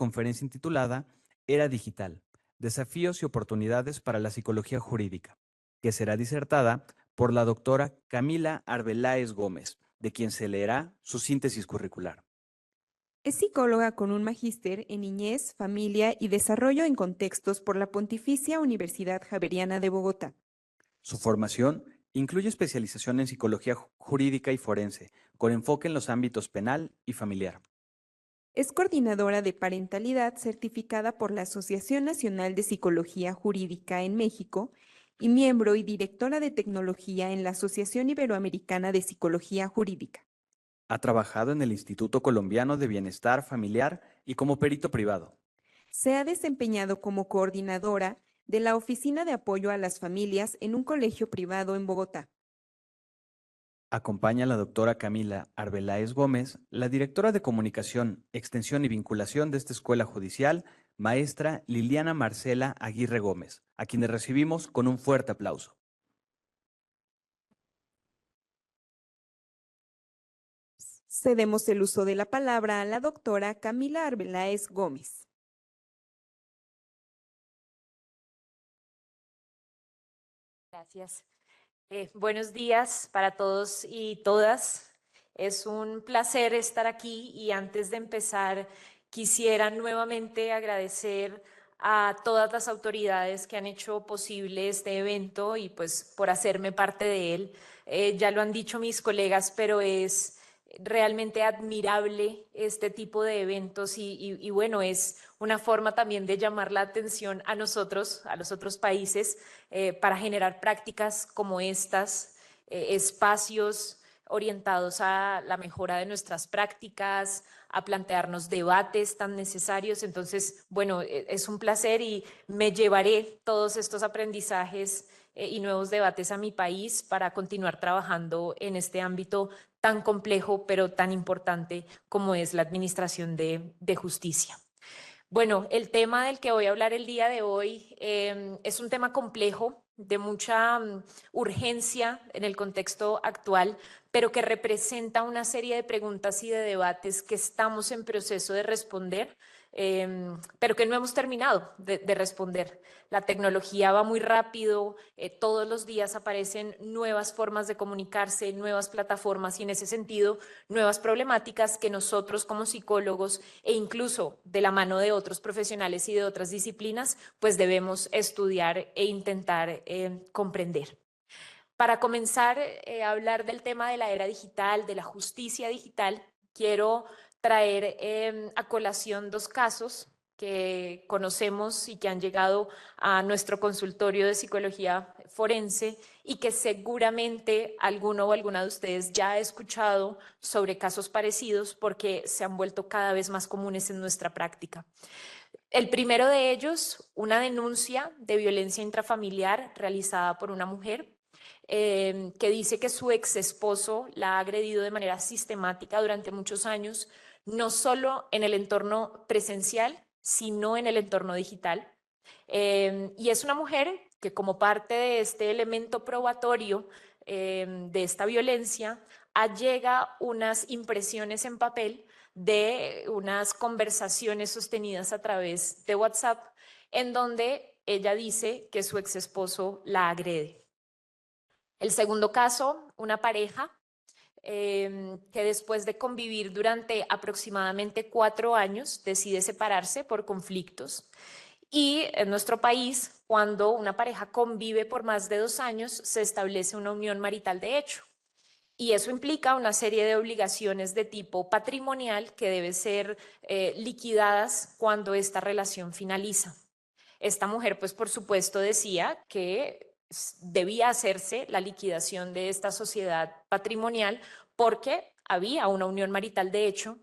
conferencia intitulada Era Digital, Desafíos y Oportunidades para la Psicología Jurídica, que será disertada por la doctora Camila Arbeláez Gómez, de quien se leerá su síntesis curricular. Es psicóloga con un magíster en niñez, familia y desarrollo en contextos por la Pontificia Universidad Javeriana de Bogotá. Su formación incluye especialización en psicología jurídica y forense, con enfoque en los ámbitos penal y familiar. Es coordinadora de parentalidad certificada por la Asociación Nacional de Psicología Jurídica en México y miembro y directora de tecnología en la Asociación Iberoamericana de Psicología Jurídica. Ha trabajado en el Instituto Colombiano de Bienestar Familiar y como perito privado. Se ha desempeñado como coordinadora de la Oficina de Apoyo a las Familias en un colegio privado en Bogotá. Acompaña a la doctora Camila Arbeláez Gómez, la directora de Comunicación, Extensión y Vinculación de esta escuela judicial, maestra Liliana Marcela Aguirre Gómez, a quienes recibimos con un fuerte aplauso. Cedemos el uso de la palabra a la doctora Camila Arbeláez Gómez. Gracias. Buenos días para todos y todas. Es un placer estar aquí y antes de empezar quisiera nuevamente agradecer a todas las autoridades que han hecho posible este evento y pues por hacerme parte de él. Ya lo han dicho mis colegas, pero es realmente admirable este tipo de eventos y bueno, es una forma también de llamar la atención a nosotros, a los otros países, para generar prácticas como estas, espacios orientados a la mejora de nuestras prácticas, a plantearnos debates tan necesarios. Entonces, bueno, es un placer y me llevaré todos estos aprendizajes y nuevos debates a mi país para continuar trabajando en este ámbito tan complejo, pero tan importante como es la administración de justicia. Bueno, el tema del que voy a hablar el día de hoy es un tema complejo, de mucha urgencia en el contexto actual, pero que representa una serie de preguntas y de debates que estamos en proceso de responder, pero que no hemos terminado de responder. La tecnología va muy rápido, todos los días aparecen nuevas formas de comunicarse, nuevas plataformas y en ese sentido nuevas problemáticas que nosotros como psicólogos e incluso de la mano de otros profesionales y de otras disciplinas, pues debemos estudiar e intentar comprender. Para comenzar a hablar del tema de la era digital, de la justicia digital, quiero traer a colación dos casos que conocemos y que han llegado a nuestro consultorio de psicología forense y que seguramente alguno o alguna de ustedes ya ha escuchado sobre casos parecidos porque se han vuelto cada vez más comunes en nuestra práctica. El primero de ellos, una denuncia de violencia intrafamiliar realizada por una mujer que dice que su ex esposo la ha agredido de manera sistemática durante muchos años, no solo en el entorno presencial, sino en el entorno digital. Y es una mujer que como parte de este elemento probatorio de esta violencia, allega unas impresiones en papel de unas conversaciones sostenidas a través de WhatsApp, en donde ella dice que su ex esposo la agrede. El segundo caso, una pareja que después de convivir durante aproximadamente 4 años decide separarse por conflictos. Y en nuestro país, cuando una pareja convive por más de 2 años, se establece una unión marital de hecho. Y eso implica una serie de obligaciones de tipo patrimonial que deben ser liquidadas cuando esta relación finaliza. Esta mujer, pues por supuesto, decía que debía hacerse la liquidación de esta sociedad patrimonial porque había una unión marital de hecho,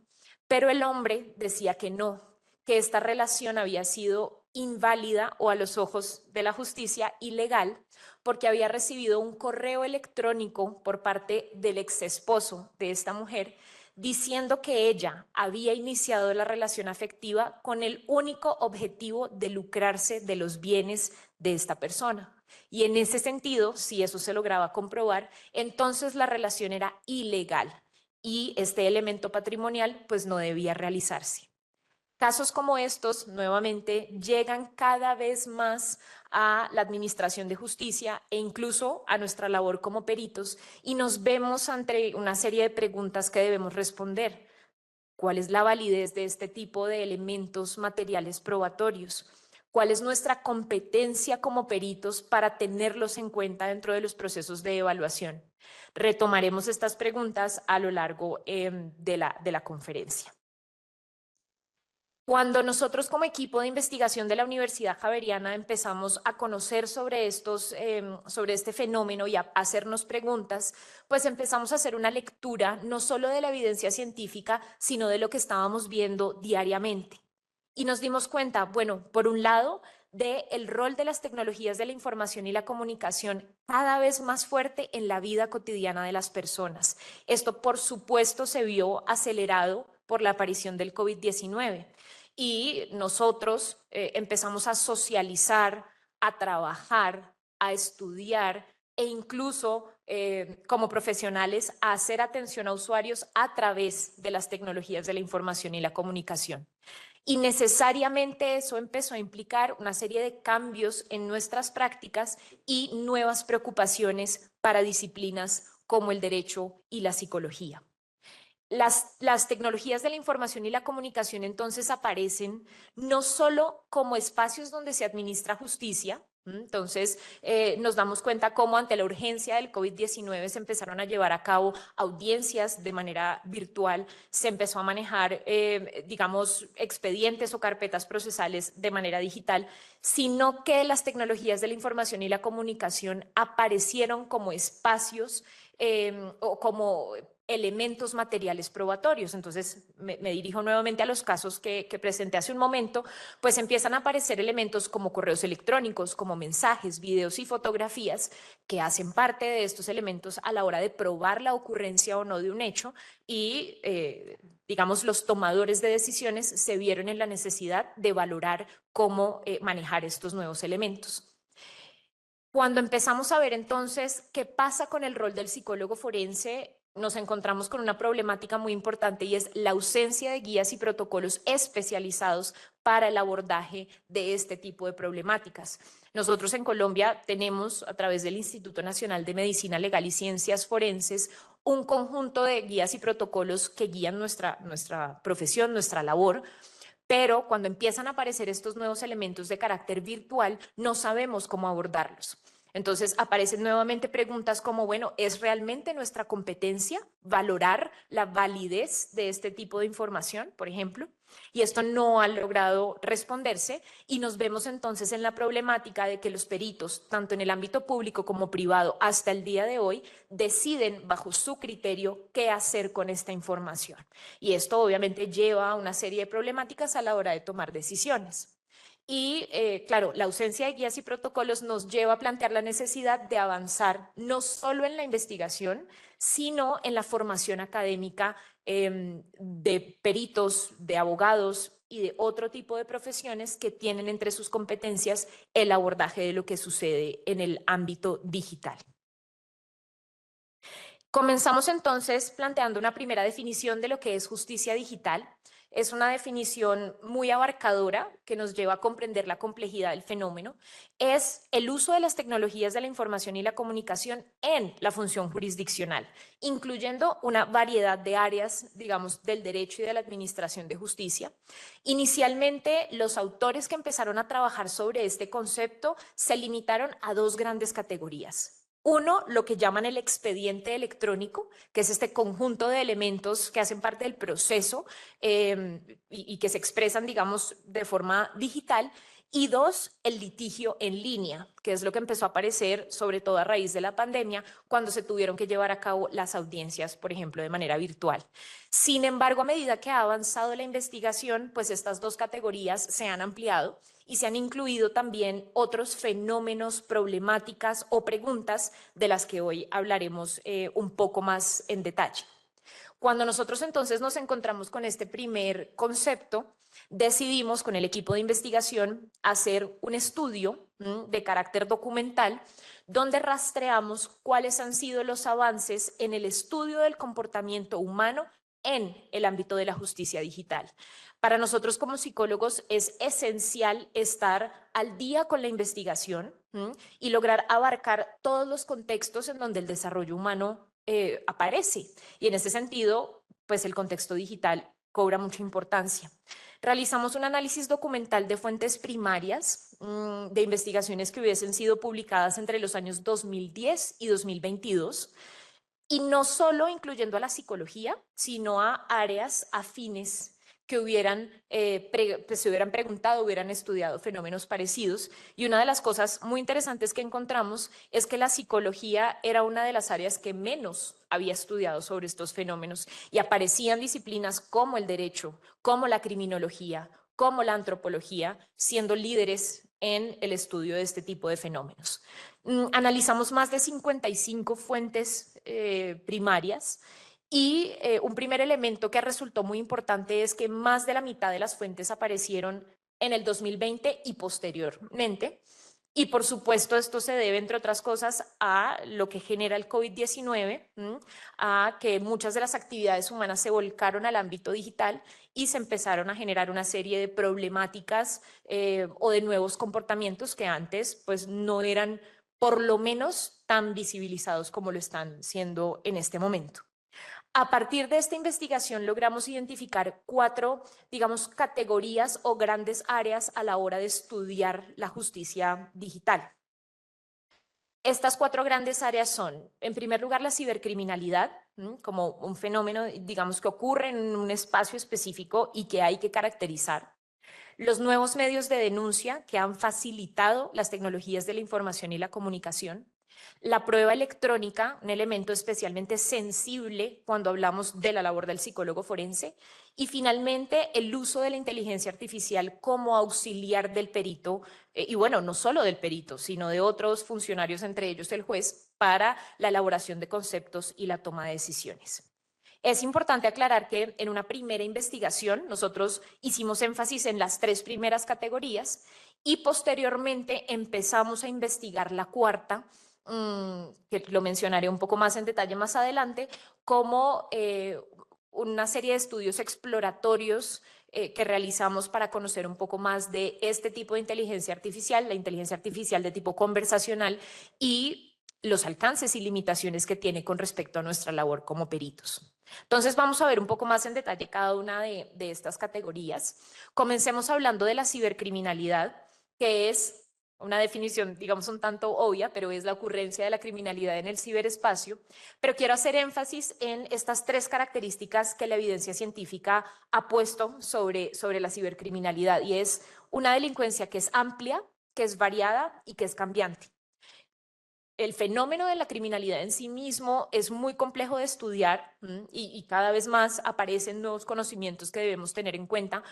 pero el hombre decía que no, que esta relación había sido inválida o a los ojos de la justicia ilegal porque había recibido un correo electrónico por parte del ex esposo de esta mujer diciendo que ella había iniciado la relación afectiva con el único objetivo de lucrarse de los bienes de esta persona. Y en ese sentido, si eso se lograba comprobar, entonces la relación era ilegal y este elemento patrimonial pues no debía realizarse. Casos como estos, nuevamente, llegan cada vez más a la Administración de Justicia e incluso a nuestra labor como peritos, y nos vemos ante una serie de preguntas que debemos responder. ¿Cuál es la validez de este tipo de elementos materiales probatorios? ¿Cuál es nuestra competencia como peritos para tenerlos en cuenta dentro de los procesos de evaluación? Retomaremos estas preguntas a lo largo de la conferencia. Cuando nosotros como equipo de investigación de la Universidad Javeriana empezamos a conocer sobre este fenómeno y a hacernos preguntas, pues empezamos a hacer una lectura no solo de la evidencia científica, sino de lo que estábamos viendo diariamente. Y nos dimos cuenta, bueno, por un lado, del rol de las tecnologías de la información y la comunicación cada vez más fuerte en la vida cotidiana de las personas. Esto, por supuesto, se vio acelerado por la aparición del COVID-19. Y nosotros empezamos a socializar, a trabajar, a estudiar e incluso como profesionales a hacer atención a usuarios a través de las tecnologías de la información y la comunicación. Y necesariamente eso empezó a implicar una serie de cambios en nuestras prácticas y nuevas preocupaciones para disciplinas como el derecho y la psicología. Las tecnologías de la información y la comunicación entonces aparecen no solo como espacios donde se administra justicia. Entonces nos damos cuenta cómo ante la urgencia del COVID-19 se empezaron a llevar a cabo audiencias de manera virtual, se empezó a manejar, digamos, expedientes o carpetas procesales de manera digital, sino que las tecnologías de la información y la comunicación aparecieron como espacios o como elementos materiales probatorios. Entonces, me dirijo nuevamente a los casos que presenté hace un momento, pues empiezan a aparecer elementos como correos electrónicos, como mensajes, videos y fotografías que hacen parte de estos elementos a la hora de probar la ocurrencia o no de un hecho y, digamos, los tomadores de decisiones se vieron en la necesidad de valorar cómo manejar estos nuevos elementos. Cuando empezamos a ver entonces qué pasa con el rol del psicólogo forense, nos encontramos con una problemática muy importante y es la ausencia de guías y protocolos especializados para el abordaje de este tipo de problemáticas. Nosotros en Colombia tenemos, a través del Instituto Nacional de Medicina Legal y Ciencias Forenses, un conjunto de guías y protocolos que guían nuestra profesión, nuestra labor. Pero cuando empiezan a aparecer estos nuevos elementos de carácter virtual, no sabemos cómo abordarlos. Entonces aparecen nuevamente preguntas como, bueno, ¿es realmente nuestra competencia valorar la validez de este tipo de información, por ejemplo? Y esto no ha logrado responderse y nos vemos entonces en la problemática de que los peritos, tanto en el ámbito público como privado, hasta el día de hoy, deciden bajo su criterio qué hacer con esta información. Y esto obviamente lleva a una serie de problemáticas a la hora de tomar decisiones. Y claro, la ausencia de guías y protocolos nos lleva a plantear la necesidad de avanzar no solo en la investigación, sino en la formación académica de peritos, de abogados y de otro tipo de profesiones que tienen entre sus competencias el abordaje de lo que sucede en el ámbito digital. Comenzamos entonces planteando una primera definición de lo que es justicia digital. Es una definición muy abarcadora que nos lleva a comprender la complejidad del fenómeno. Es el uso de las tecnologías de la información y la comunicación en la función jurisdiccional, incluyendo una variedad de áreas, digamos, del derecho y de la administración de justicia. Inicialmente, los autores que empezaron a trabajar sobre este concepto se limitaron a dos grandes categorías. Uno, lo que llaman el expediente electrónico, que es este conjunto de elementos que hacen parte del proceso y que se expresan, digamos, de forma digital. Y dos, el litigio en línea, que es lo que empezó a aparecer, sobre todo a raíz de la pandemia, cuando se tuvieron que llevar a cabo las audiencias, por ejemplo, de manera virtual. Sin embargo, a medida que ha avanzado la investigación, pues estas dos categorías se han ampliado y se han incluido también otros fenómenos, problemáticas o preguntas de las que hoy hablaremos un poco más en detalle. Cuando nosotros entonces nos encontramos con este primer concepto, decidimos con el equipo de investigación hacer un estudio de carácter documental donde rastreamos cuáles han sido los avances en el estudio del comportamiento humano en el ámbito de la justicia digital. Para nosotros como psicólogos es esencial estar al día con la investigación y lograr abarcar todos los contextos en donde el desarrollo humano aparece. Y en ese sentido, pues el contexto digital cobra mucha importancia. Realizamos un análisis documental de fuentes primarias de investigaciones que hubiesen sido publicadas entre los años 2010 y 2022, y no solo incluyendo a la psicología, sino a áreas afines que pues se hubieran preguntado, hubieran estudiado fenómenos parecidos. Y una de las cosas muy interesantes que encontramos es que la psicología era una de las áreas que menos había estudiado sobre estos fenómenos, y aparecían disciplinas como el derecho, como la criminología, como la antropología, siendo líderes en el estudio de este tipo de fenómenos. Analizamos más de 55 fuentes primarias, y un primer elemento que resultó muy importante es que más de la mitad de las fuentes aparecieron en el 2020 y posteriormente. Y por supuesto esto se debe, entre otras cosas, a lo que genera el COVID-19, a que muchas de las actividades humanas se volcaron al ámbito digital y se empezaron a generar una serie de problemáticas o de nuevos comportamientos que antes pues no eran por lo menos tan visibilizados como lo están siendo en este momento. A partir de esta investigación logramos identificar 4, digamos, categorías o grandes áreas a la hora de estudiar la justicia digital. Estas 4 grandes áreas son, en primer lugar, la cibercriminalidad, como un fenómeno, digamos, que ocurre en un espacio específico y que hay que caracterizar. Los nuevos medios de denuncia que han facilitado las tecnologías de la información y la comunicación. La prueba electrónica, un elemento especialmente sensible cuando hablamos de la labor del psicólogo forense. Y finalmente, el uso de la inteligencia artificial como auxiliar del perito, y bueno, no solo del perito, sino de otros funcionarios, entre ellos el juez, para la elaboración de conceptos y la toma de decisiones. Es importante aclarar que en una primera investigación nosotros hicimos énfasis en las 3 primeras categorías y posteriormente empezamos a investigar la cuarta, que lo mencionaré un poco más en detalle más adelante, como una serie de estudios exploratorios que realizamos para conocer un poco más de este tipo de inteligencia artificial, la inteligencia artificial de tipo conversacional, y los alcances y limitaciones que tiene con respecto a nuestra labor como peritos. Entonces vamos a ver un poco más en detalle cada una de estas categorías. Comencemos hablando de la cibercriminalidad, que es una definición, digamos, un tanto obvia, pero es la ocurrencia de la criminalidad en el ciberespacio. Pero quiero hacer énfasis en estas 3 características que la evidencia científica ha puesto sobre la cibercriminalidad, y es una delincuencia que es amplia, que es variada y que es cambiante. El fenómeno de la criminalidad en sí mismo es muy complejo de estudiar y cada vez más aparecen nuevos conocimientos que debemos tener en cuenta,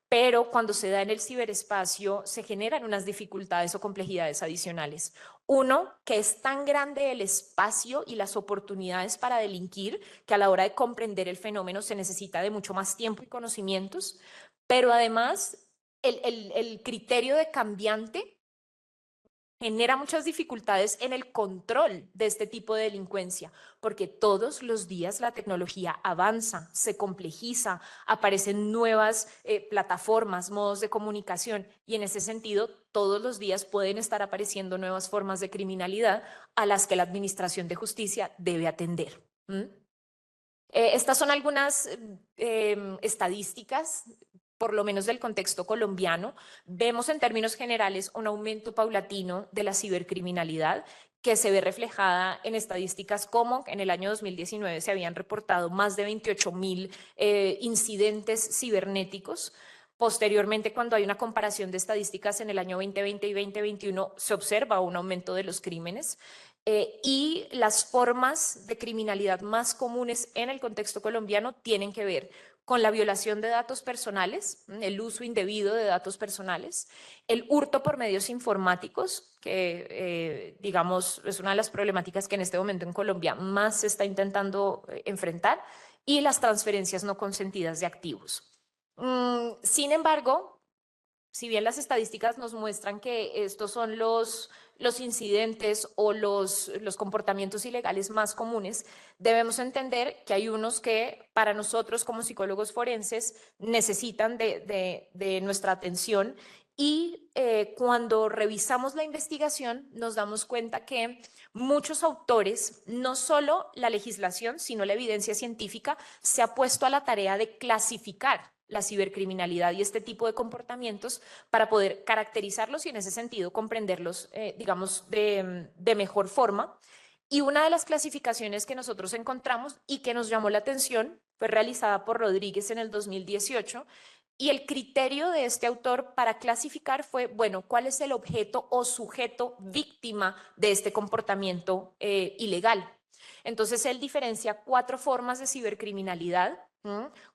pero cuando se da en el ciberespacio se generan unas dificultades o complejidades adicionales. Uno, que es tan grande el espacio y las oportunidades para delinquir que a la hora de comprender el fenómeno se necesita de mucho más tiempo y conocimientos, pero además el criterio de cambiante genera muchas dificultades en el control de este tipo de delincuencia, porque todos los días la tecnología avanza, se complejiza, aparecen nuevas plataformas, modos de comunicación, y en ese sentido todos los días pueden estar apareciendo nuevas formas de criminalidad a las que la Administración de Justicia debe atender. Estas son algunas estadísticas, por lo menos del contexto colombiano. Vemos en términos generales un aumento paulatino de la cibercriminalidad que se ve reflejada en estadísticas como en el año 2019 se habían reportado más de 28.000 incidentes cibernéticos. Posteriormente, cuando hay una comparación de estadísticas en el año 2020 y 2021, se observa un aumento de los crímenes. Y las formas de criminalidad más comunes en el contexto colombiano tienen que ver con la violación de datos personales, el uso indebido de datos personales, el hurto por medios informáticos, que digamos es una de las problemáticas que en este momento en Colombia más se está intentando enfrentar, y las transferencias no consentidas de activos. Sin embargo, si bien las estadísticas nos muestran que estos son los incidentes o los comportamientos ilegales más comunes, debemos entender que hay unos que para nosotros como psicólogos forenses necesitan de nuestra atención y cuando revisamos la investigación nos damos cuenta que muchos autores, no solo la legislación, sino la evidencia científica, se ha puesto a la tarea de clasificar la cibercriminalidad y este tipo de comportamientos para poder caracterizarlos y en ese sentido comprenderlos, digamos, de mejor forma. Y una de las clasificaciones que nosotros encontramos y que nos llamó la atención fue realizada por Rodríguez en el 2018 y el criterio de este autor para clasificar fue, bueno, ¿cuál es el objeto o sujeto víctima de este comportamiento ilegal? Entonces él diferencia 4 formas de cibercriminalidad.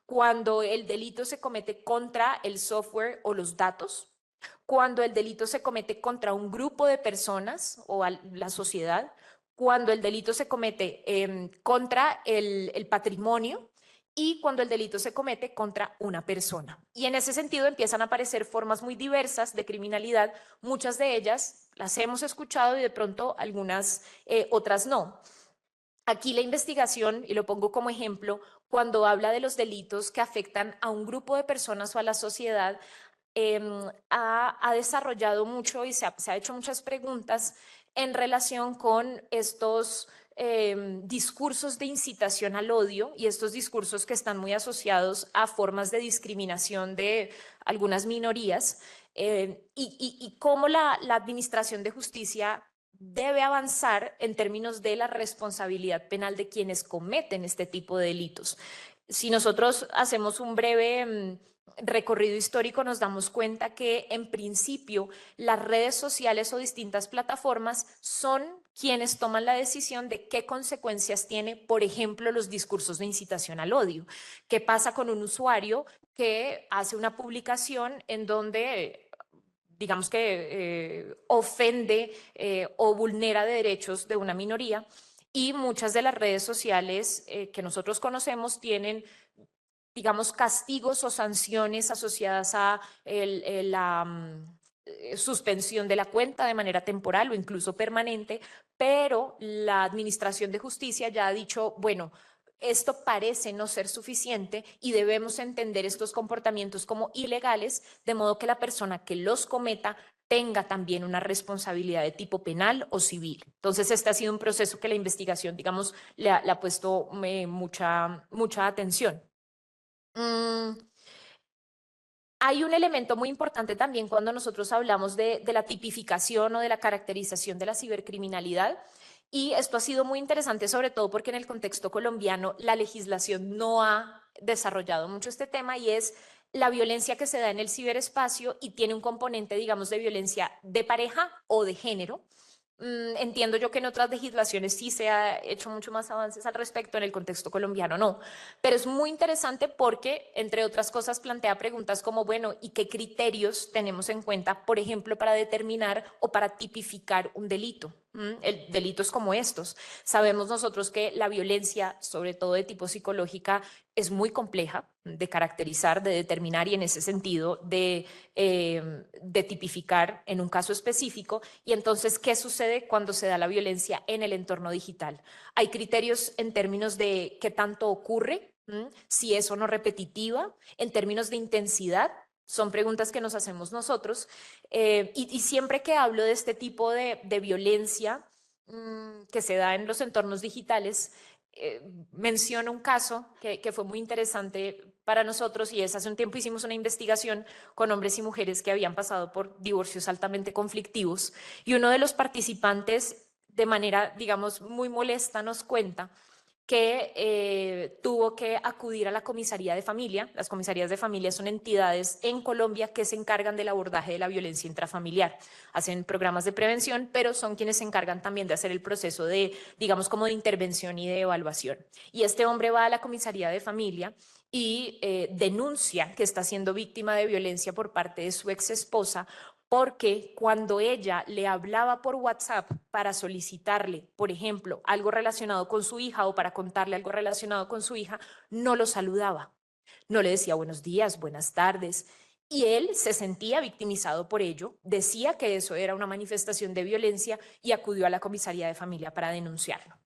Cuando el delito se comete contra el software o los datos, cuando el delito se comete contra un grupo de personas o la sociedad, cuando el delito se comete contra el patrimonio y cuando el delito se comete contra una persona. Y en ese sentido empiezan a aparecer formas muy diversas de criminalidad, muchas de ellas las hemos escuchado y de pronto algunas otras no. Aquí la investigación, y lo pongo como ejemplo, cuando habla de los delitos que afectan a un grupo de personas o a la sociedad, ha desarrollado mucho y se ha hecho muchas preguntas en relación con estos discursos de incitación al odio y estos discursos que están muy asociados a formas de discriminación de algunas minorías y cómo la administración de justicia debe avanzar en términos de la responsabilidad penal de quienes cometen este tipo de delitos. Si nosotros hacemos un breve recorrido histórico, nos damos cuenta que en principio las redes sociales o distintas plataformas son quienes toman la decisión de qué consecuencias tiene, por ejemplo, los discursos de incitación al odio. ¿Qué pasa con un usuario que hace una publicación en donde digamos que ofende o vulnera derechos de una minoría? Y muchas de las redes sociales que nosotros conocemos tienen, digamos, castigos o sanciones asociadas a la suspensión de la cuenta de manera temporal o incluso permanente, pero la Administración de Justicia ya ha dicho, bueno, esto parece no ser suficiente y debemos entender estos comportamientos como ilegales, de modo que la persona que los cometa tenga también una responsabilidad de tipo penal o civil. Entonces, este ha sido un proceso que la investigación, digamos, le ha puesto mucha atención. Hay un elemento muy importante también cuando nosotros hablamos de la tipificación o de la caracterización de la cibercriminalidad. Y esto ha sido muy interesante, sobre todo porque en el contexto colombiano la legislación no ha desarrollado mucho este tema y es la violencia que se da en el ciberespacio y tiene un componente, digamos, de violencia de pareja o de género. Entiendo yo que en otras legislaciones sí se ha hecho mucho más avances al respecto, en el contexto colombiano no, pero es muy interesante porque, entre otras cosas, plantea preguntas como, bueno, ¿y qué criterios tenemos en cuenta, por ejemplo, para determinar o para tipificar un delito? Delitos como estos. Sabemos nosotros que la violencia, sobre todo de tipo psicológica, es muy compleja de caracterizar, de determinar y en ese sentido de tipificar en un caso específico. Y entonces, ¿qué sucede cuando se da la violencia en el entorno digital? Hay criterios en términos de qué tanto ocurre, si es o no repetitiva, en términos de intensidad. Son preguntas que nos hacemos nosotros y siempre que hablo de este tipo de violencia que se da en los entornos digitales, menciono un caso que fue muy interesante para nosotros y es hace un tiempo hicimos una investigación con hombres y mujeres que habían pasado por divorcios altamente conflictivos y uno de los participantes de manera, digamos, muy molesta nos cuenta que tuvo que acudir a la comisaría de familia. Las comisarías de familia son entidades en Colombia que se encargan del abordaje de la violencia intrafamiliar. Hacen programas de prevención, pero son quienes se encargan también de hacer el proceso de, digamos, como de intervención y de evaluación. Y este hombre va a la comisaría de familia y denuncia que está siendo víctima de violencia por parte de su ex esposa porque cuando ella le hablaba por WhatsApp para solicitarle, por ejemplo, algo relacionado con su hija o para contarle algo relacionado con su hija, no lo saludaba, no le decía buenos días, buenas tardes. y él se sentía victimizado por ello, decía que eso era una manifestación de violencia y acudió a la comisaría de familia para denunciarlo.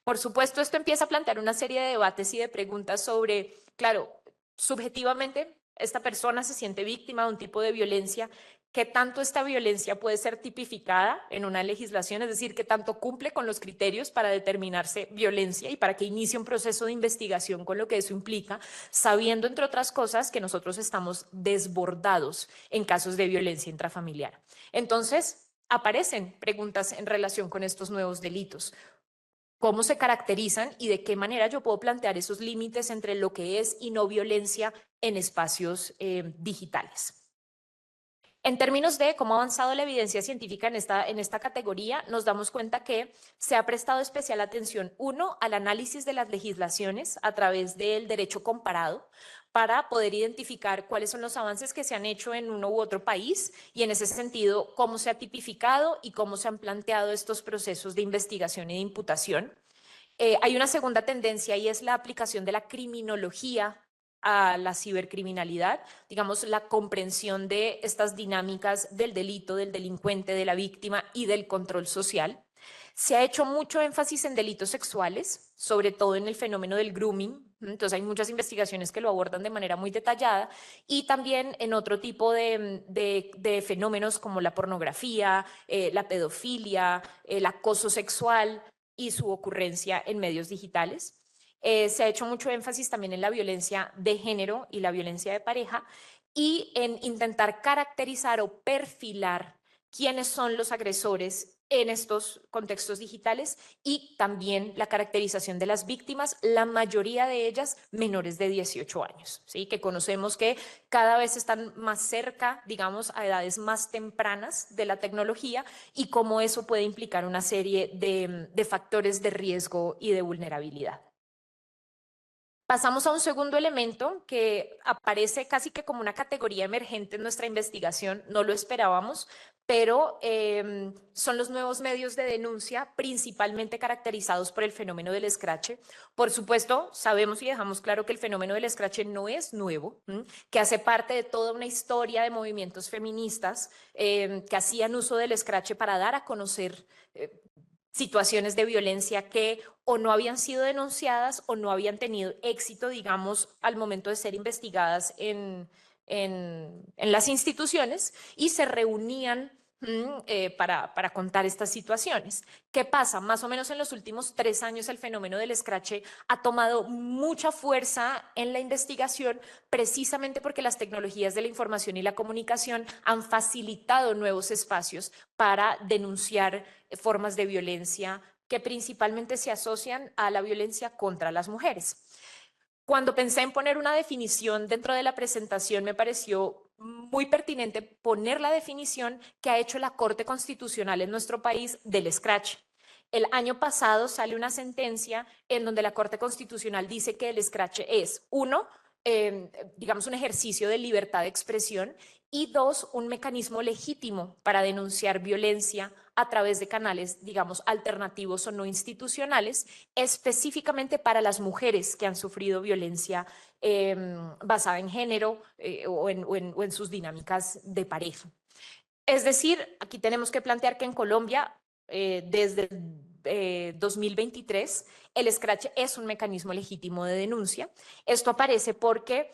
Por supuesto, esto empieza a plantear una serie de debates y de preguntas sobre, claro, subjetivamente esta persona se siente víctima de un tipo de violencia. ¿Qué tanto esta violencia puede ser tipificada en una legislación? Es decir, ¿qué tanto cumple con los criterios para determinarse violencia y para que inicie un proceso de investigación con lo que eso implica, sabiendo, entre otras cosas, que nosotros estamos desbordados en casos de violencia intrafamiliar? Entonces, aparecen preguntas en relación con estos nuevos delitos. ¿Cómo se caracterizan y de qué manera yo puedo plantear esos límites entre lo que es y no violencia en espacios digitales? En términos de cómo ha avanzado la evidencia científica en esta categoría, nos damos cuenta que se ha prestado especial atención, uno, al análisis de las legislaciones a través del derecho comparado, para poder identificar cuáles son los avances que se han hecho en uno u otro país y en ese sentido cómo se ha tipificado y cómo se han planteado estos procesos de investigación y de imputación. Hay una segunda tendencia y es la aplicación de la criminología a la cibercriminalidad, digamos, la comprensión de estas dinámicas del delito, del delincuente, de la víctima y del control social. Se ha hecho mucho énfasis en delitos sexuales, sobre todo en el fenómeno del grooming. Entonces hay muchas investigaciones que lo abordan de manera muy detallada y también en otro tipo de fenómenos como la pornografía, la pedofilia, el acoso sexual y su ocurrencia en medios digitales. Se ha hecho mucho énfasis también en la violencia de género y la violencia de pareja y en intentar caracterizar o perfilar quiénes son los agresores en estos contextos digitales y también la caracterización de las víctimas, la mayoría de ellas menores de 18 años, ¿sí? Que conocemos que cada vez están más cerca, digamos, a edades más tempranas de la tecnología y cómo eso puede implicar una serie de factores de riesgo y de vulnerabilidad. Pasamos a un segundo elemento que aparece casi que como una categoría emergente en nuestra investigación, no lo esperábamos, pero son los nuevos medios de denuncia, principalmente caracterizados por el fenómeno del escrache. Por supuesto, sabemos y dejamos claro que el fenómeno del escrache no es nuevo, que hace parte de toda una historia de movimientos feministas que hacían uso del escrache para dar a conocer situaciones de violencia que o no habían sido denunciadas o no habían tenido éxito, digamos, al momento de ser investigadas en las instituciones y se reunían para contar estas situaciones. ¿Qué pasa? Más o menos en los últimos 3 años el fenómeno del escrache ha tomado mucha fuerza en la investigación precisamente porque las tecnologías de la información y la comunicación han facilitado nuevos espacios para denunciar formas de violencia que principalmente se asocian a la violencia contra las mujeres. Cuando pensé en poner una definición dentro de la presentación, me pareció muy pertinente poner la definición que ha hecho la Corte Constitucional en nuestro país del scratch. El año pasado sale una sentencia en donde la Corte Constitucional dice que el scratch es, uno, digamos, un ejercicio de libertad de expresión y dos, un mecanismo legítimo para denunciar violencia a través de canales, digamos, alternativos o no institucionales, específicamente para las mujeres que han sufrido violencia basada en género o en sus dinámicas de pareja. Es decir, aquí tenemos que plantear que en Colombia, desde 2023, el scratch es un mecanismo legítimo de denuncia. Esto aparece porque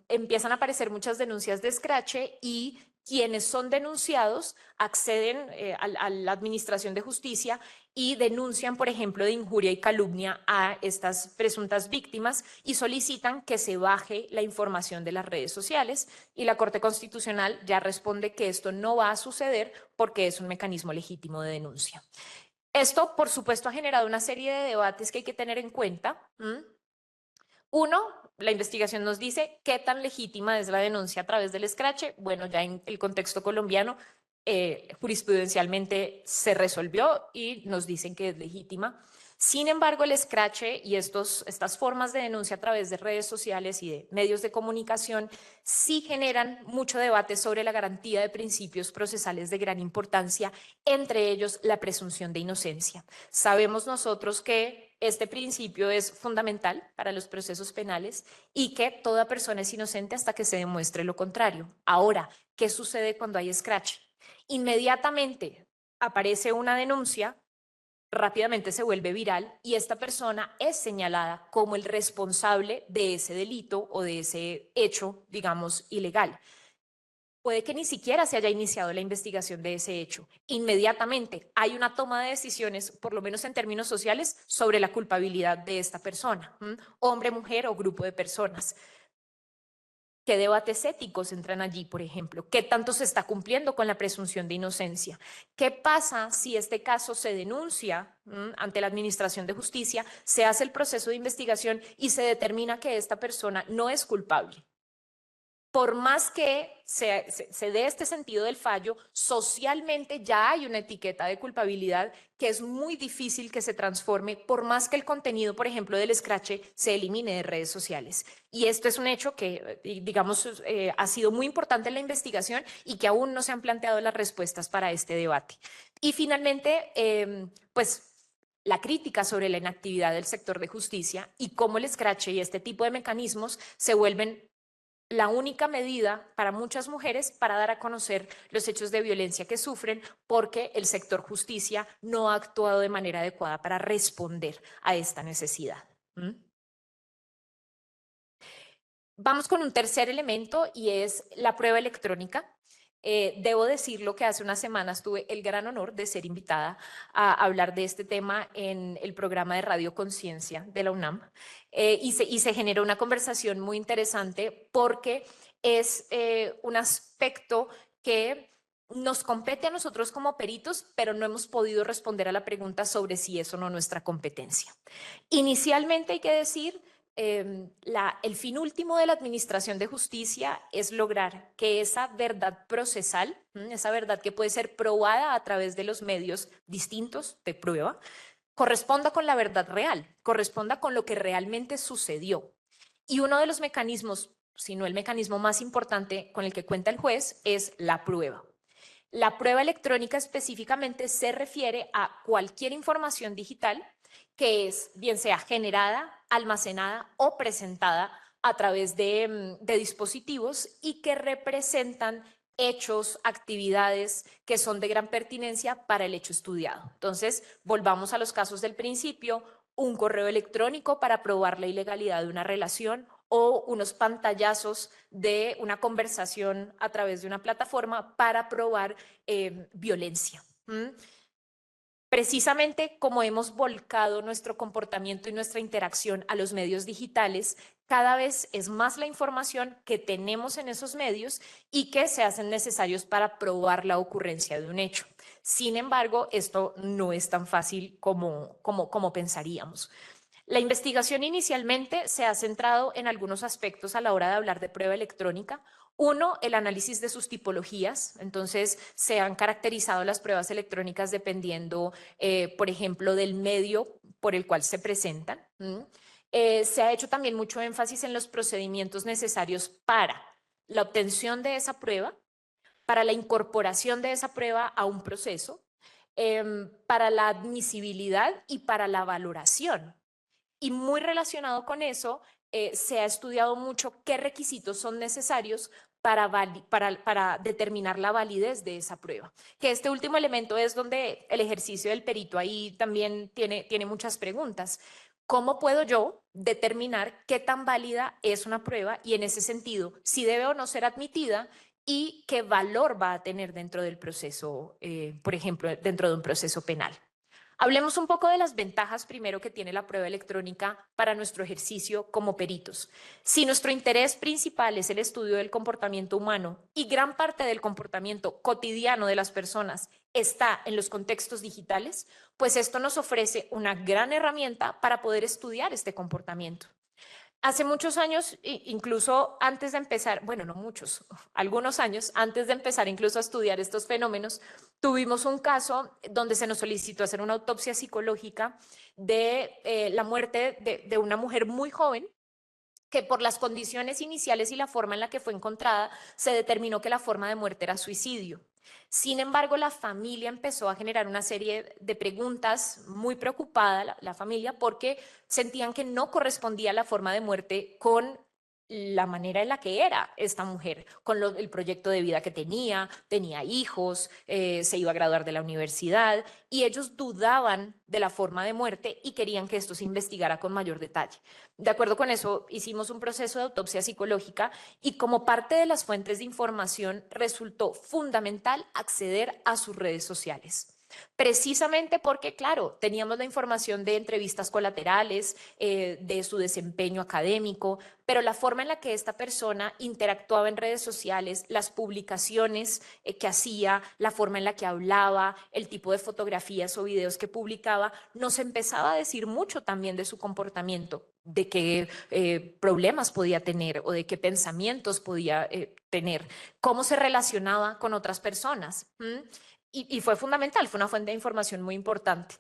empiezan a aparecer muchas denuncias de scratch y quienes son denunciados acceden a la Administración de Justicia y denuncian, por ejemplo, de injuria y calumnia a estas presuntas víctimas y solicitan que se baje la información de las redes sociales y la Corte Constitucional ya responde que esto no va a suceder porque es un mecanismo legítimo de denuncia. Esto, por supuesto, ha generado una serie de debates que hay que tener en cuenta. Uno, la investigación nos dice qué tan legítima es la denuncia a través del scratch. Bueno, ya en el contexto colombiano, jurisprudencialmente se resolvió y nos dicen que es legítima. Sin embargo, el escrache y estas formas de denuncia a través de redes sociales y de medios de comunicación sí generan mucho debate sobre la garantía de principios procesales de gran importancia, entre ellos la presunción de inocencia. Sabemos nosotros que este principio es fundamental para los procesos penales y que toda persona es inocente hasta que se demuestre lo contrario. Ahora, ¿qué sucede cuando hay escrache? Inmediatamente aparece una denuncia, rápidamente se vuelve viral y esta persona es señalada como el responsable de ese delito o de ese hecho, digamos, ilegal. Puede que ni siquiera se haya iniciado la investigación de ese hecho. Inmediatamente hay una toma de decisiones, por lo menos en términos sociales, sobre la culpabilidad de esta persona, hombre, mujer o grupo de personas. ¿Qué debates éticos entran allí, por ejemplo? ¿Qué tanto se está cumpliendo con la presunción de inocencia? ¿Qué pasa si este caso se denuncia ante la Administración de Justicia, se hace el proceso de investigación y se determina que esta persona no es culpable? Por más que se dé este sentido del fallo, socialmente ya hay una etiqueta de culpabilidad que es muy difícil que se transforme, por más que el contenido, por ejemplo, del escrache se elimine de redes sociales. Y esto es un hecho que, digamos, ha sido muy importante en la investigación y que aún no se han planteado las respuestas para este debate. Y finalmente, pues la crítica sobre la inactividad del sector de justicia y cómo el escrache y este tipo de mecanismos se vuelven la única medida para muchas mujeres para dar a conocer los hechos de violencia que sufren porque el sector justicia no ha actuado de manera adecuada para responder a esta necesidad. Vamos con un tercer elemento y es la prueba electrónica. Debo decirlo que hace unas semanas tuve el gran honor de ser invitada a hablar de este tema en el programa de Radio Conciencia de la UNAM y se generó una conversación muy interesante porque es un aspecto que nos compete a nosotros como peritos, pero no hemos podido responder a la pregunta sobre si es o no nuestra competencia. Inicialmente hay que decir el fin último de la administración de justicia es lograr que esa verdad procesal, esa verdad que puede ser probada a través de los medios distintos de prueba, corresponda con la verdad real, corresponda con lo que realmente sucedió. Y uno de los mecanismos, si no el mecanismo más importante con el que cuenta el juez, es la prueba. La prueba electrónica específicamente se refiere a cualquier información digital que es bien sea generada, almacenada o presentada a través de dispositivos y que representan hechos, actividades que son de gran pertinencia para el hecho estudiado. Entonces, volvamos a los casos del principio, un correo electrónico para probar la ilegalidad de una relación o unos pantallazos de una conversación a través de una plataforma para probar violencia. Precisamente como hemos volcado nuestro comportamiento y nuestra interacción a los medios digitales, cada vez es más la información que tenemos en esos medios y que se hacen necesarios para probar la ocurrencia de un hecho. Sin embargo, esto no es tan fácil como pensaríamos. La investigación inicialmente se ha centrado en algunos aspectos a la hora de hablar de prueba electrónica. Uno, el análisis de sus tipologías. Entonces, se han caracterizado las pruebas electrónicas dependiendo, por ejemplo, del medio por el cual se presentan. Se ha hecho también mucho énfasis en los procedimientos necesarios para la obtención de esa prueba, para la incorporación de esa prueba a un proceso, para la admisibilidad y para la valoración. Y muy relacionado con eso, se ha estudiado mucho qué requisitos son necesarios para determinar la validez de esa prueba. Que este último elemento es donde el ejercicio del perito ahí también tiene muchas preguntas. ¿Cómo puedo yo determinar qué tan válida es una prueba y en ese sentido, si debe o no ser admitida y qué valor va a tener dentro del proceso, por ejemplo, dentro de un proceso penal? Hablemos un poco de las ventajas primero que tiene la prueba electrónica para nuestro ejercicio como peritos. Si nuestro interés principal es el estudio del comportamiento humano y gran parte del comportamiento cotidiano de las personas está en los contextos digitales, pues esto nos ofrece una gran herramienta para poder estudiar este comportamiento. Hace muchos años, incluso antes de empezar, bueno, no muchos, algunos años antes de empezar incluso a estudiar estos fenómenos, tuvimos un caso donde se nos solicitó hacer una autopsia psicológica de la muerte de una mujer muy joven que por las condiciones iniciales y la forma en la que fue encontrada, se determinó que la forma de muerte era suicidio. Sin embargo, la familia empezó a generar una serie de preguntas, muy preocupada la familia, porque sentían que no correspondía la forma de muerte con la manera en la que era esta mujer, con el proyecto de vida que tenía hijos, se iba a graduar de la universidad y ellos dudaban de la forma de muerte y querían que esto se investigara con mayor detalle. De acuerdo con eso, hicimos un proceso de autopsia psicológica y como parte de las fuentes de información resultó fundamental acceder a sus redes sociales. Precisamente porque, claro, teníamos la información de entrevistas colaterales, de su desempeño académico, pero la forma en la que esta persona interactuaba en redes sociales, las publicaciones que hacía, la forma en la que hablaba, el tipo de fotografías o videos que publicaba, nos empezaba a decir mucho también de su comportamiento, de qué problemas podía tener o de qué pensamientos podía tener, cómo se relacionaba con otras personas. Y fue fundamental, fue una fuente de información muy importante.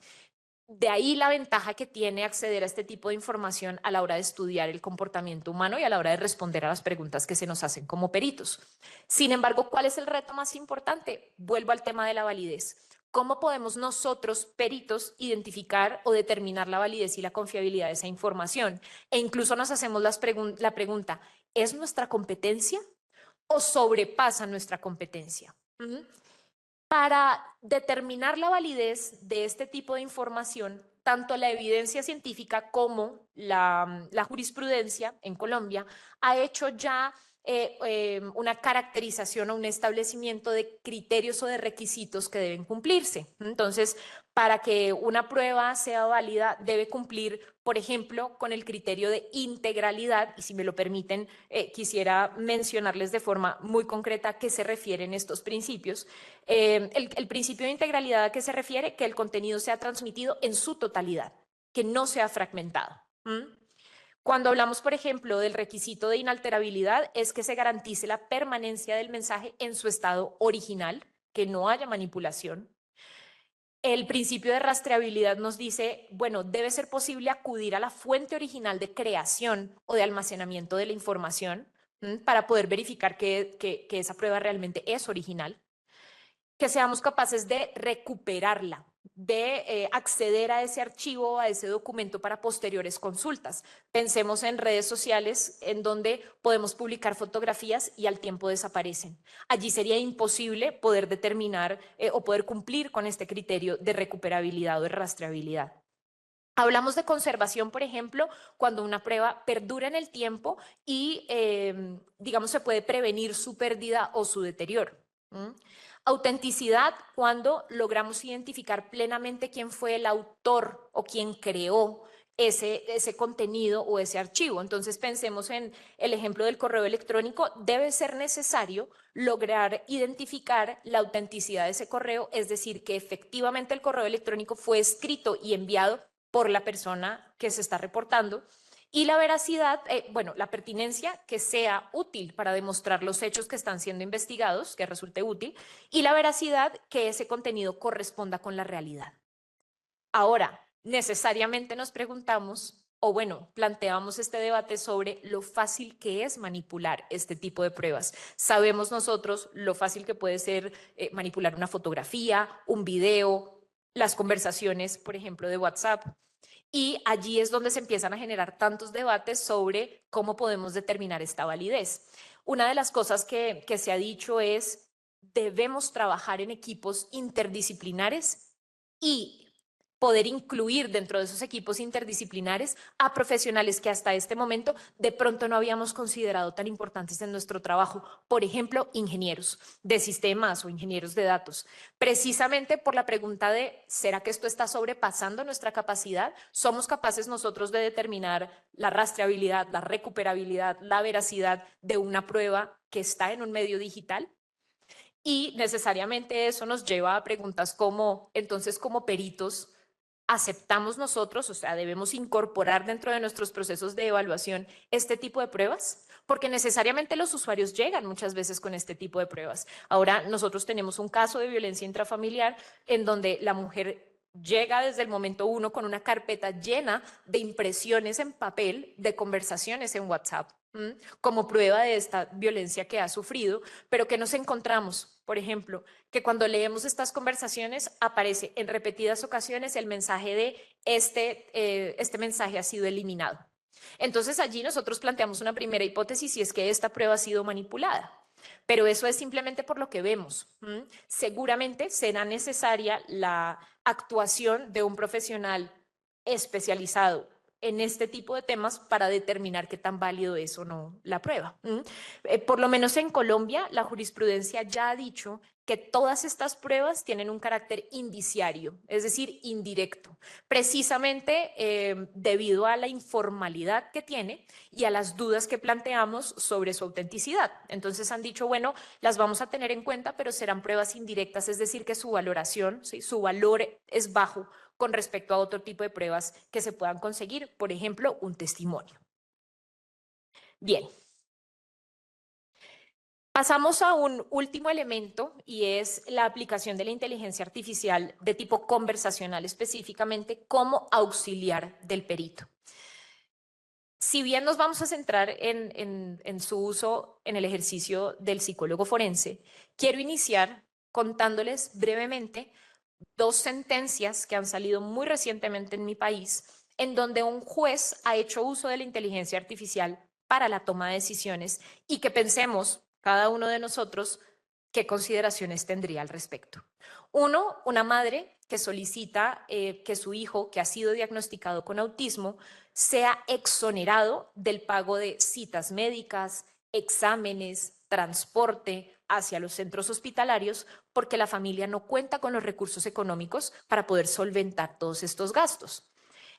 De ahí la ventaja que tiene acceder a este tipo de información a la hora de estudiar el comportamiento humano y a la hora de responder a las preguntas que se nos hacen como peritos. Sin embargo, ¿cuál es el reto más importante? Vuelvo al tema de la validez. ¿Cómo podemos nosotros, peritos, identificar o determinar la validez y la confiabilidad de esa información? E incluso nos hacemos la pregunta, ¿es nuestra competencia o sobrepasa nuestra competencia? Para determinar la validez de este tipo de información, tanto la evidencia científica como la jurisprudencia en Colombia ha hecho ya una caracterización o un establecimiento de criterios o de requisitos que deben cumplirse. Entonces, para que una prueba sea válida, debe cumplir, por ejemplo, con el criterio de integralidad, y si me lo permiten, quisiera mencionarles de forma muy concreta a qué se refieren estos principios. El principio de integralidad a qué se refiere, que el contenido sea transmitido en su totalidad, que no sea fragmentado. Cuando hablamos, por ejemplo, del requisito de inalterabilidad, es que se garantice la permanencia del mensaje en su estado original, que no haya manipulación. El principio de rastreabilidad nos dice, bueno, debe ser posible acudir a la fuente original de creación o de almacenamiento de la información para poder verificar que esa prueba realmente es original, que seamos capaces de recuperarla, de acceder a ese archivo, a ese documento para posteriores consultas. Pensemos en redes sociales en donde podemos publicar fotografías y al tiempo desaparecen. Allí sería imposible poder determinar o poder cumplir con este criterio de recuperabilidad o de rastreabilidad. Hablamos de conservación, por ejemplo, cuando una prueba perdura en el tiempo y, digamos, se puede prevenir su pérdida o su deterioro. Autenticidad, cuando logramos identificar plenamente quién fue el autor o quién creó ese contenido o ese archivo. Entonces pensemos en el ejemplo del correo electrónico. Debe ser necesario lograr identificar la autenticidad de ese correo, es decir, que efectivamente el correo electrónico fue escrito y enviado por la persona que se está reportando. Y la veracidad, bueno, la pertinencia, que sea útil para demostrar los hechos que están siendo investigados, que resulte útil, y la veracidad, que ese contenido corresponda con la realidad. Ahora, necesariamente nos preguntamos, o bueno, planteamos este debate sobre lo fácil que es manipular este tipo de pruebas. Sabemos nosotros lo fácil que puede ser manipular una fotografía, un video, las conversaciones, por ejemplo, de WhatsApp. Y allí es donde se empiezan a generar tantos debates sobre cómo podemos determinar esta validez. Una de las cosas que se ha dicho es, debemos trabajar en equipos interdisciplinares y poder incluir dentro de esos equipos interdisciplinares a profesionales que hasta este momento de pronto no habíamos considerado tan importantes en nuestro trabajo. Por ejemplo, ingenieros de sistemas o ingenieros de datos. Precisamente por la pregunta de, ¿será que esto está sobrepasando nuestra capacidad? ¿Somos capaces nosotros de determinar la rastreabilidad, la recuperabilidad, la veracidad de una prueba que está en un medio digital? Y necesariamente eso nos lleva a preguntas como, entonces, como peritos, ¿Aceptamos nosotros, o sea, debemos incorporar dentro de nuestros procesos de evaluación este tipo de pruebas? Porque necesariamente los usuarios llegan muchas veces con este tipo de pruebas. Ahora nosotros tenemos un caso de violencia intrafamiliar en donde la mujer llega desde el momento uno con una carpeta llena de impresiones en papel, de conversaciones en WhatsApp, como prueba de esta violencia que ha sufrido, pero que nos encontramos, por ejemplo, que cuando leemos estas conversaciones aparece en repetidas ocasiones el mensaje de este mensaje ha sido eliminado. Entonces allí nosotros planteamos una primera hipótesis y es que esta prueba ha sido manipulada. Pero eso es simplemente por lo que vemos. Seguramente será necesaria la actuación de un profesional especializado en este tipo de temas para determinar qué tan válido es o no la prueba. Por lo menos en Colombia, la jurisprudencia ya ha dicho que todas estas pruebas tienen un carácter indiciario, es decir, indirecto, precisamente debido a la informalidad que tiene y a las dudas que planteamos sobre su autenticidad. Entonces han dicho, bueno, las vamos a tener en cuenta, pero serán pruebas indirectas, es decir, que su valoración, ¿sí?, su valor es bajo con respecto a otro tipo de pruebas que se puedan conseguir, por ejemplo, un testimonio. Bien. Pasamos a un último elemento y es la aplicación de la inteligencia artificial de tipo conversacional, específicamente como auxiliar del perito. Si bien nos vamos a centrar en su uso en el ejercicio del psicólogo forense, quiero iniciar contándoles brevemente dos sentencias que han salido muy recientemente en mi país, en donde un juez ha hecho uso de la inteligencia artificial para la toma de decisiones y que pensemos cada uno de nosotros qué consideraciones tendría al respecto. Uno, una madre que solicita que su hijo, que ha sido diagnosticado con autismo, sea exonerado del pago de citas médicas, exámenes, transporte hacia los centros hospitalarios, porque la familia no cuenta con los recursos económicos para poder solventar todos estos gastos.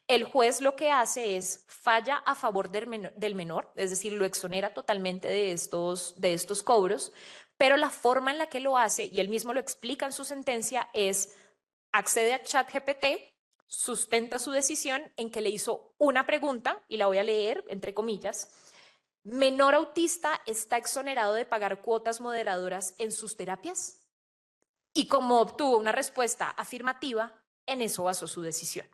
El juez lo que hace es falla a favor del menor, es decir, lo exonera totalmente de estos cobros, pero la forma en la que lo hace, y él mismo lo explica en su sentencia, es accede a ChatGPT, sustenta su decisión en que le hizo una pregunta, y la voy a leer entre comillas: ¿menor autista está exonerado de pagar cuotas moderadoras en sus terapias? Y como obtuvo una respuesta afirmativa, en eso basó su decisión.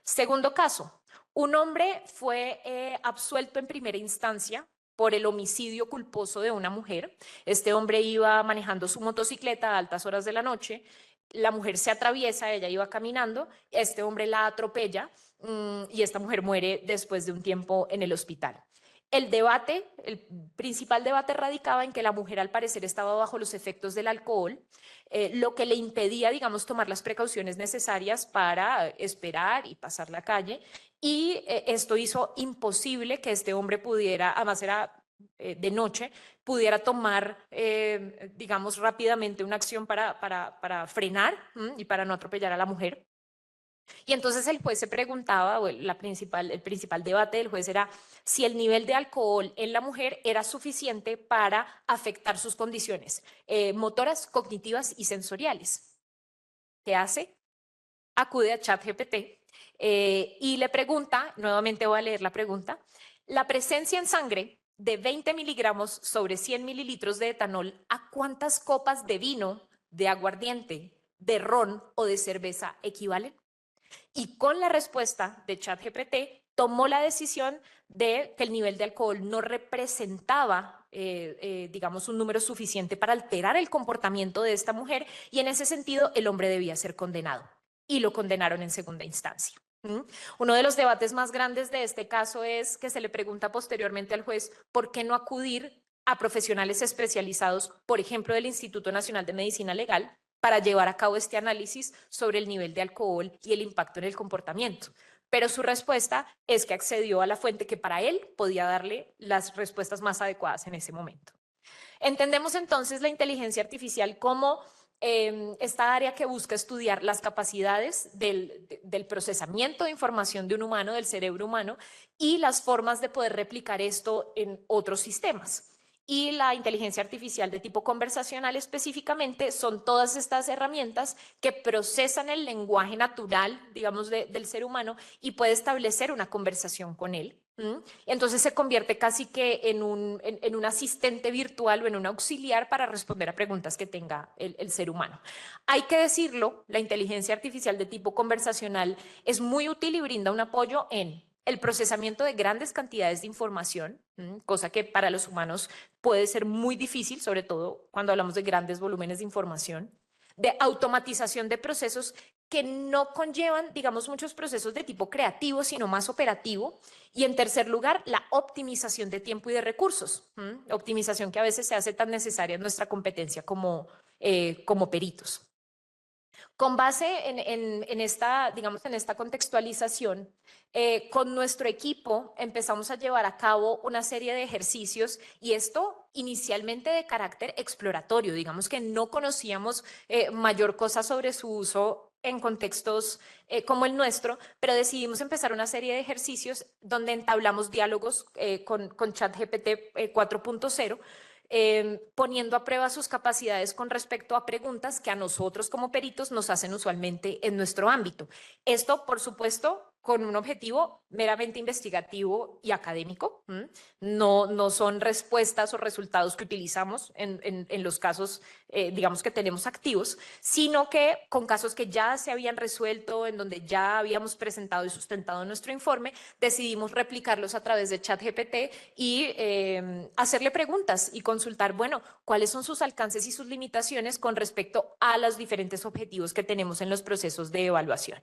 Segundo caso, un hombre fue absuelto en primera instancia por el homicidio culposo de una mujer. Este hombre iba manejando su motocicleta a altas horas de la noche, la mujer se atraviesa, ella iba caminando, este hombre la atropella y esta mujer muere después de un tiempo en el hospital. El principal debate radicaba en que la mujer al parecer estaba bajo los efectos del alcohol, lo que le impedía, digamos, tomar las precauciones necesarias para esperar y pasar la calle. Y esto hizo imposible que este hombre pudiera, además era de noche, pudiera tomar, digamos, rápidamente una acción para frenar y para no atropellar a la mujer. Y entonces el juez se preguntaba, o el principal debate del juez era si el nivel de alcohol en la mujer era suficiente para afectar sus condiciones motoras, cognitivas y sensoriales. ¿Qué hace? Acude a ChatGPT y le pregunta, nuevamente voy a leer la pregunta: la presencia en sangre de 20 miligramos sobre 100 mililitros de etanol, ¿a cuántas copas de vino, de aguardiente, de ron o de cerveza equivalen? Y con la respuesta de ChatGPT tomó la decisión de que el nivel de alcohol no representaba, digamos, un número suficiente para alterar el comportamiento de esta mujer, y en ese sentido el hombre debía ser condenado, y lo condenaron en segunda instancia. Uno de los debates más grandes de este caso es que se le pregunta posteriormente al juez por qué no acudir a profesionales especializados, por ejemplo, del Instituto Nacional de Medicina Legal, para llevar a cabo este análisis sobre el nivel de alcohol y el impacto en el comportamiento. Pero su respuesta es que accedió a la fuente que para él podía darle las respuestas más adecuadas en ese momento. Entendemos entonces la inteligencia artificial como esta área que busca estudiar las capacidades del procesamiento de información de un humano, del cerebro humano, y las formas de poder replicar esto en otros sistemas. Y la inteligencia artificial de tipo conversacional específicamente son todas estas herramientas que procesan el lenguaje natural, digamos, del ser humano y puede establecer una conversación con él. Entonces se convierte casi que en un asistente virtual o en un auxiliar para responder a preguntas que tenga el ser humano. Hay que decirlo, la inteligencia artificial de tipo conversacional es muy útil y brinda un apoyo en el procesamiento de grandes cantidades de información, cosa que para los humanos puede ser muy difícil, sobre todo cuando hablamos de grandes volúmenes de información, de automatización de procesos que no conllevan, digamos, muchos procesos de tipo creativo, sino más operativo. Y en tercer lugar, la optimización de tiempo y de recursos, optimización que a veces se hace tan necesaria en nuestra competencia como peritos. Con base en esta, digamos, en esta contextualización, con nuestro equipo empezamos a llevar a cabo una serie de ejercicios y esto inicialmente de carácter exploratorio, digamos que no conocíamos mayor cosa sobre su uso en contextos como el nuestro, pero decidimos empezar una serie de ejercicios donde entablamos diálogos con ChatGPT 4.0, poniendo a prueba sus capacidades con respecto a preguntas que a nosotros como peritos nos hacen usualmente en nuestro ámbito. Esto, por supuesto, con un objetivo meramente investigativo y académico. No son respuestas o resultados que utilizamos en los casos, digamos, que tenemos activos, sino que con casos que ya se habían resuelto, en donde ya habíamos presentado y sustentado nuestro informe, decidimos replicarlos a través de ChatGPT y hacerle preguntas y consultar, bueno, cuáles son sus alcances y sus limitaciones con respecto a los diferentes objetivos que tenemos en los procesos de evaluación.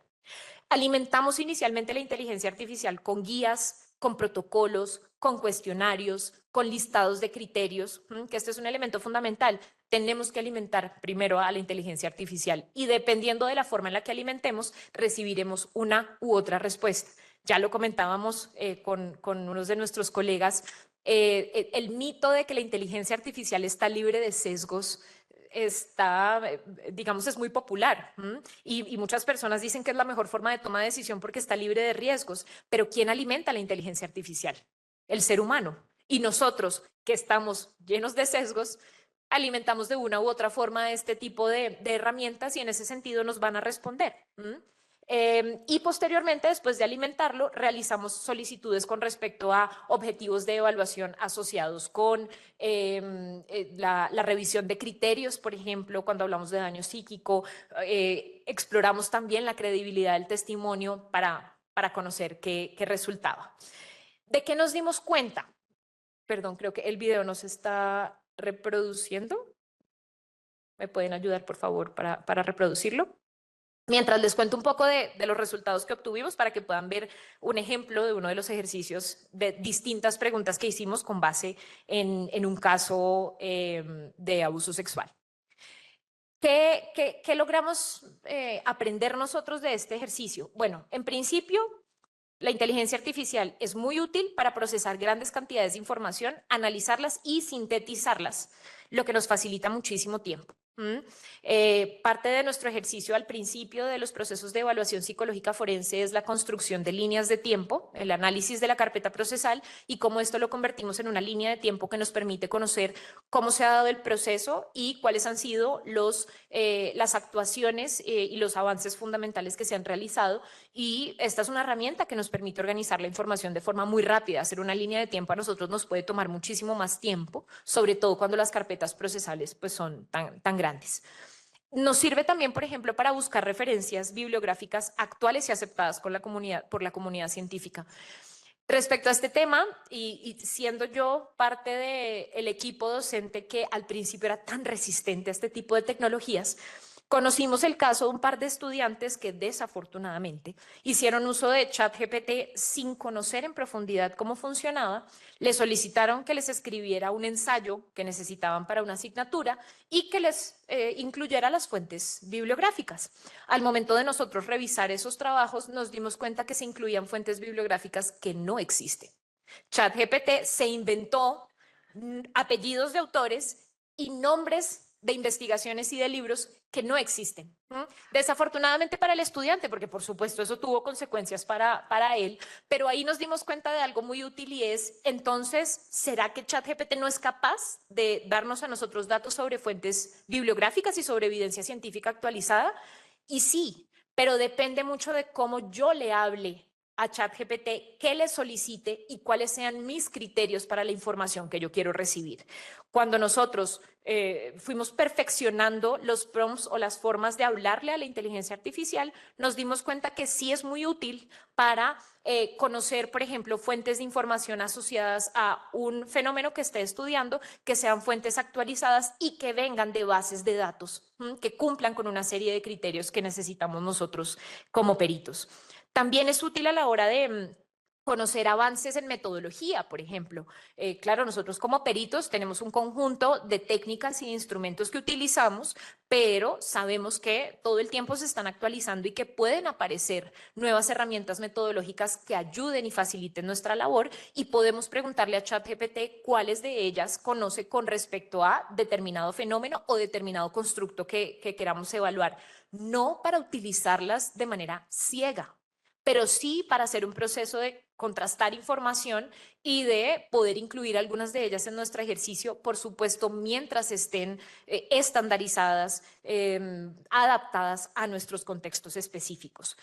Alimentamos inicialmente la inteligencia artificial con guías, con protocolos, con cuestionarios, con listados de criterios, que este es un elemento fundamental. Tenemos que alimentar primero a la inteligencia artificial y dependiendo de la forma en la que alimentemos, recibiremos una u otra respuesta. Ya lo comentábamos con unos de nuestros colegas, el mito de que la inteligencia artificial está libre de sesgos está, digamos, es muy popular y muchas personas dicen que es la mejor forma de toma de decisión porque está libre de riesgos, pero ¿quién alimenta la inteligencia artificial? El ser humano. Y nosotros, que estamos llenos de sesgos, alimentamos de una u otra forma este tipo de herramientas y en ese sentido nos van a responder. Y posteriormente, después de alimentarlo, realizamos solicitudes con respecto a objetivos de evaluación asociados con la revisión de criterios, por ejemplo, cuando hablamos de daño psíquico, exploramos también la credibilidad del testimonio para conocer qué resultaba. ¿De qué nos dimos cuenta? Perdón, creo que el video no se está reproduciendo. ¿Me pueden ayudar, por favor, para reproducirlo? Mientras les cuento un poco de los resultados que obtuvimos para que puedan ver un ejemplo de uno de los ejercicios de distintas preguntas que hicimos con base en un caso de abuso sexual. ¿Qué logramos aprender nosotros de este ejercicio? Bueno, en principio, la inteligencia artificial es muy útil para procesar grandes cantidades de información, analizarlas y sintetizarlas, lo que nos facilita muchísimo tiempo. Parte de nuestro ejercicio al principio de los procesos de evaluación psicológica forense es la construcción de líneas de tiempo, el análisis de la carpeta procesal y cómo esto lo convertimos en una línea de tiempo que nos permite conocer cómo se ha dado el proceso y cuáles han sido las actuaciones y los avances fundamentales que se han realizado. Y esta es una herramienta que nos permite organizar la información de forma muy rápida. Hacer una línea de tiempo a nosotros nos puede tomar muchísimo más tiempo, sobre todo cuando las carpetas procesales pues, son tan grandes. Nos sirve también, por ejemplo, para buscar referencias bibliográficas actuales y aceptadas por la comunidad científica. Respecto a este tema, y siendo yo parte del equipo docente que al principio era tan resistente a este tipo de tecnologías, conocimos el caso de un par de estudiantes que desafortunadamente hicieron uso de ChatGPT sin conocer en profundidad cómo funcionaba. Le solicitaron que les escribiera un ensayo que necesitaban para una asignatura y que les incluyera las fuentes bibliográficas. Al momento de nosotros revisar esos trabajos, nos dimos cuenta que se incluían fuentes bibliográficas que no existen. ChatGPT se inventó apellidos de autores y nombres de investigaciones y de libros que no existen. Desafortunadamente para el estudiante, porque por supuesto eso tuvo consecuencias para él, pero ahí nos dimos cuenta de algo muy útil y es, entonces, ¿será que ChatGPT no es capaz de darnos a nosotros datos sobre fuentes bibliográficas y sobre evidencia científica actualizada? Y sí, pero depende mucho de cómo yo le hable a ChatGPT, qué le solicite y cuáles sean mis criterios para la información que yo quiero recibir. Cuando nosotros fuimos perfeccionando los prompts o las formas de hablarle a la inteligencia artificial, nos dimos cuenta que sí es muy útil para conocer, por ejemplo, fuentes de información asociadas a un fenómeno que esté estudiando, que sean fuentes actualizadas y que vengan de bases de datos, que cumplan con una serie de criterios que necesitamos nosotros como peritos. También es útil a la hora de conocer avances en metodología, por ejemplo. Claro, nosotros como peritos tenemos un conjunto de técnicas y instrumentos que utilizamos, pero sabemos que todo el tiempo se están actualizando y que pueden aparecer nuevas herramientas metodológicas que ayuden y faciliten nuestra labor, y podemos preguntarle a ChatGPT cuáles de ellas conoce con respecto a determinado fenómeno o determinado constructo que queramos evaluar, no para utilizarlas de manera ciega, pero sí para hacer un proceso de contrastar información y de poder incluir algunas de ellas en nuestro ejercicio, por supuesto, mientras estén estandarizadas, adaptadas a nuestros contextos específicos.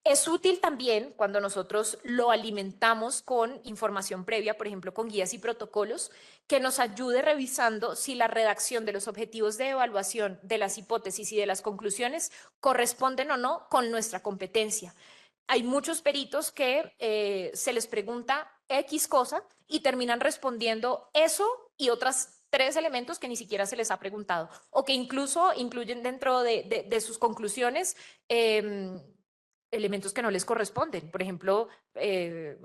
Es útil también cuando nosotros lo alimentamos con información previa, por ejemplo, con guías y protocolos, que nos ayude revisando si la redacción de los objetivos de evaluación, de las hipótesis y de las conclusiones corresponden o no con nuestra competencia. Hay muchos peritos que se les pregunta X cosa y terminan respondiendo eso y otras 3 elementos que ni siquiera se les ha preguntado, o que incluso incluyen dentro de sus conclusiones elementos que no les corresponden. Por ejemplo,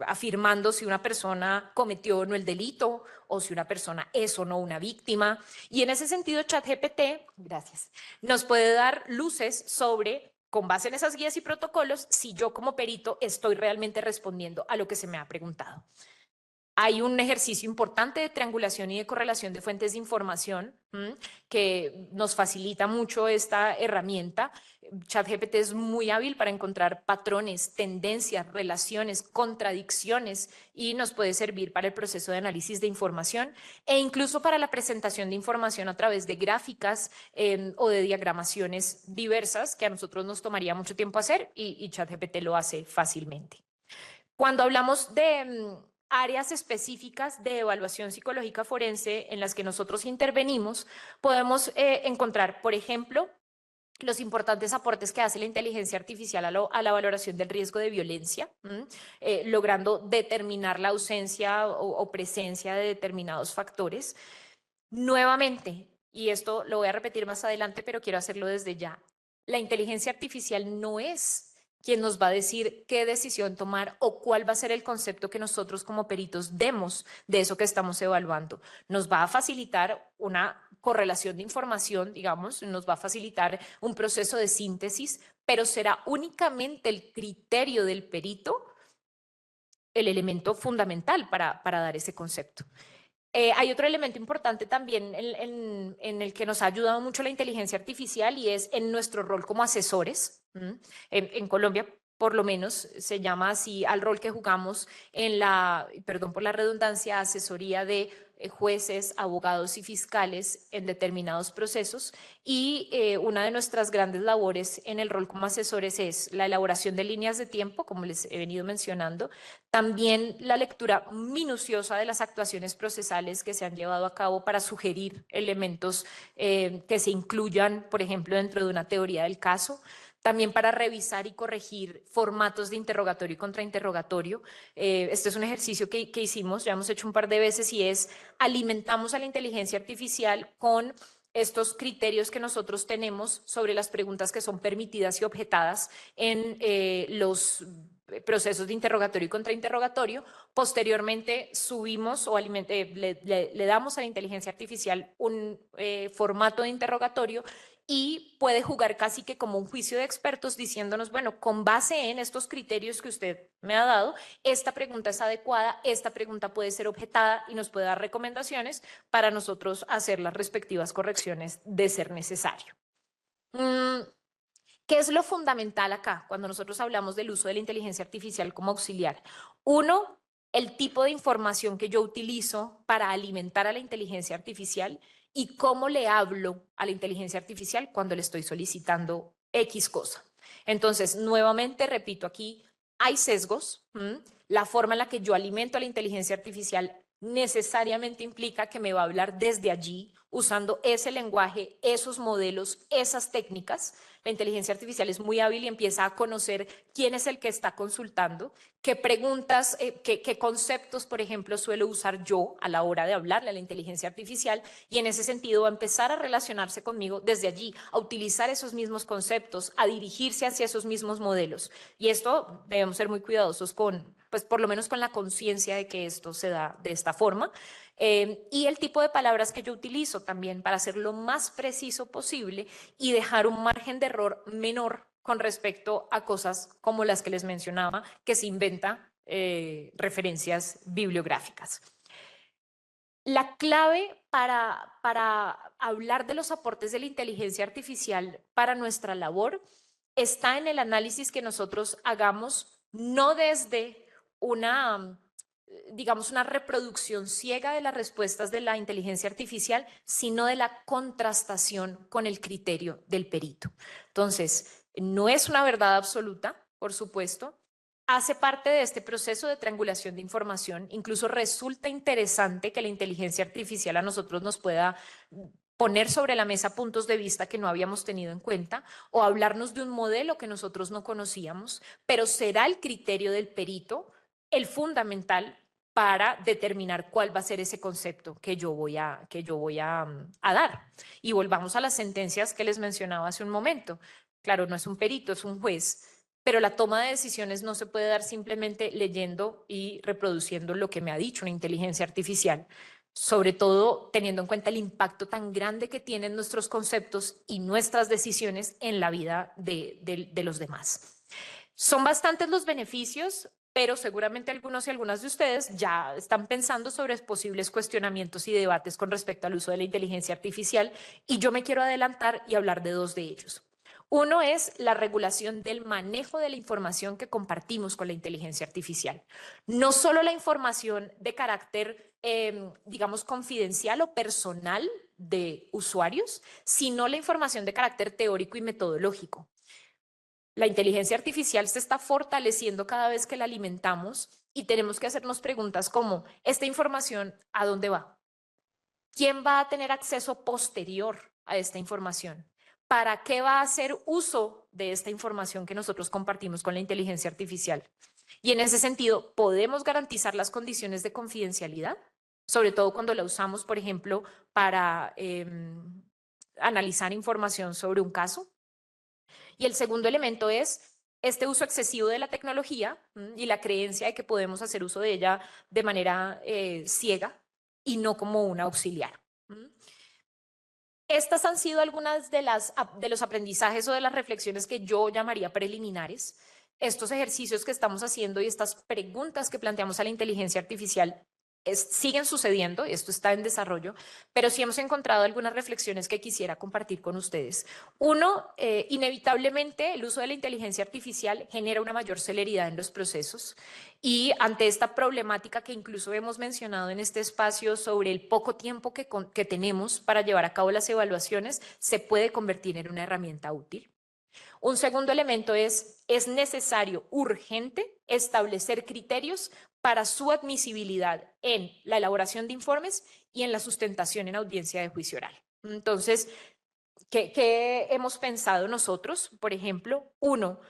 afirmando si una persona cometió o no el delito, o si una persona es o no una víctima. Y en ese sentido, ChatGPT, gracias, nos puede dar luces sobre, con base en esas guías y protocolos, si yo como perito estoy realmente respondiendo a lo que se me ha preguntado. Hay un ejercicio importante de triangulación y de correlación de fuentes de información que nos facilita mucho esta herramienta. ChatGPT es muy hábil para encontrar patrones, tendencias, relaciones, contradicciones, y nos puede servir para el proceso de análisis de información e incluso para la presentación de información a través de gráficas o de diagramaciones diversas que a nosotros nos tomaría mucho tiempo hacer, y ChatGPT lo hace fácilmente. Cuando hablamos de áreas específicas de evaluación psicológica forense en las que nosotros intervenimos, podemos encontrar, por ejemplo, los importantes aportes que hace la inteligencia artificial a la valoración del riesgo de violencia, logrando determinar la ausencia o presencia de determinados factores. Nuevamente, y esto lo voy a repetir más adelante, pero quiero hacerlo desde ya, la inteligencia artificial no es quien nos va a decir qué decisión tomar o cuál va a ser el concepto que nosotros como peritos demos de eso que estamos evaluando. Nos va a facilitar una correlación de información, digamos, nos va a facilitar un proceso de síntesis, pero será únicamente el criterio del perito el elemento fundamental para dar ese concepto. Hay otro elemento importante también en el que nos ha ayudado mucho la inteligencia artificial, y es en nuestro rol como asesores. En Colombia, por lo menos, se llama así al rol que jugamos en la, perdón por la redundancia, asesoría de jueces, abogados y fiscales en determinados procesos. Y una de nuestras grandes labores en el rol como asesores es la elaboración de líneas de tiempo, como les he venido mencionando, también la lectura minuciosa de las actuaciones procesales que se han llevado a cabo para sugerir elementos que se incluyan, por ejemplo, dentro de una teoría del caso. También para revisar y corregir formatos de interrogatorio y contrainterrogatorio. Este es un ejercicio que hicimos, ya hemos hecho un par de veces, y es alimentamos a la inteligencia artificial con estos criterios que nosotros tenemos sobre las preguntas que son permitidas y objetadas en los procesos de interrogatorio y contrainterrogatorio. Posteriormente subimos o le damos a la inteligencia artificial un formato de interrogatorio y puede jugar casi que como un juicio de expertos diciéndonos, bueno, con base en estos criterios que usted me ha dado, esta pregunta es adecuada, esta pregunta puede ser objetada y nos puede dar recomendaciones para nosotros hacer las respectivas correcciones de ser necesario. ¿Qué es lo fundamental acá cuando nosotros hablamos del uso de la inteligencia artificial como auxiliar? Uno, el tipo de información que yo utilizo para alimentar a la inteligencia artificial y cómo le hablo a la inteligencia artificial cuando le estoy solicitando X cosa. Entonces, nuevamente repito aquí, hay sesgos. La forma en la que yo alimento a la inteligencia artificial necesariamente implica que me va a hablar desde allí, usando ese lenguaje, esos modelos, esas técnicas. La inteligencia artificial es muy hábil y empieza a conocer quién es el que está consultando, qué preguntas, qué conceptos, por ejemplo, suelo usar yo a la hora de hablarle a la inteligencia artificial, y en ese sentido va a empezar a relacionarse conmigo desde allí, a utilizar esos mismos conceptos, a dirigirse hacia esos mismos modelos. Y esto debemos ser muy cuidadosos con, pues por lo menos con la conciencia de que esto se da de esta forma. Y el tipo de palabras que yo utilizo también para ser lo más preciso posible y dejar un margen de error menor con respecto a cosas como las que les mencionaba, que se inventa referencias bibliográficas. La clave para hablar de los aportes de la inteligencia artificial para nuestra labor está en el análisis que nosotros hagamos, no desde una, digamos, una reproducción ciega de las respuestas de la inteligencia artificial, sino de la contrastación con el criterio del perito. Entonces, no es una verdad absoluta, por supuesto, hace parte de este proceso de triangulación de información. Incluso resulta interesante que la inteligencia artificial a nosotros nos pueda poner sobre la mesa puntos de vista que no habíamos tenido en cuenta o hablarnos de un modelo que nosotros no conocíamos, pero será el criterio del perito el fundamental para determinar cuál va a ser ese concepto que yo voy a dar. Y volvamos a las sentencias que les mencionaba hace un momento. Claro, no es un perito, es un juez, pero la toma de decisiones no se puede dar simplemente leyendo y reproduciendo lo que me ha dicho una inteligencia artificial, sobre todo teniendo en cuenta el impacto tan grande que tienen nuestros conceptos y nuestras decisiones en la vida de los demás. Son bastantes los beneficios, pero seguramente algunos y algunas de ustedes ya están pensando sobre posibles cuestionamientos y debates con respecto al uso de la inteligencia artificial, y yo me quiero adelantar y hablar de dos de ellos. Uno es la regulación del manejo de la información que compartimos con la inteligencia artificial. No solo la información de carácter, digamos, confidencial o personal de usuarios, sino la información de carácter teórico y metodológico. La inteligencia artificial se está fortaleciendo cada vez que la alimentamos y tenemos que hacernos preguntas como, ¿esta información a dónde va? ¿Quién va a tener acceso posterior a esta información? ¿Para qué va a hacer uso de esta información que nosotros compartimos con la inteligencia artificial? Y en ese sentido, ¿podemos garantizar las condiciones de confidencialidad? Sobre todo cuando la usamos, por ejemplo, para analizar información sobre un caso. Y el segundo elemento es este uso excesivo de la tecnología y la creencia de que podemos hacer uso de ella de manera ciega y no como una auxiliar. Estas han sido algunas de los aprendizajes o de las reflexiones que yo llamaría preliminares. Estos ejercicios que estamos haciendo y estas preguntas que planteamos a la inteligencia artificial siguen sucediendo, esto está en desarrollo, pero sí hemos encontrado algunas reflexiones que quisiera compartir con ustedes. Uno, inevitablemente el uso de la inteligencia artificial genera una mayor celeridad en los procesos, y ante esta problemática que incluso hemos mencionado en este espacio sobre el poco tiempo que tenemos para llevar a cabo las evaluaciones, se puede convertir en una herramienta útil. Un segundo elemento es necesario, urgente, establecer criterios para su admisibilidad en la elaboración de informes y en la sustentación en audiencia de juicio oral. Entonces, ¿qué hemos pensado nosotros? Por ejemplo, uno,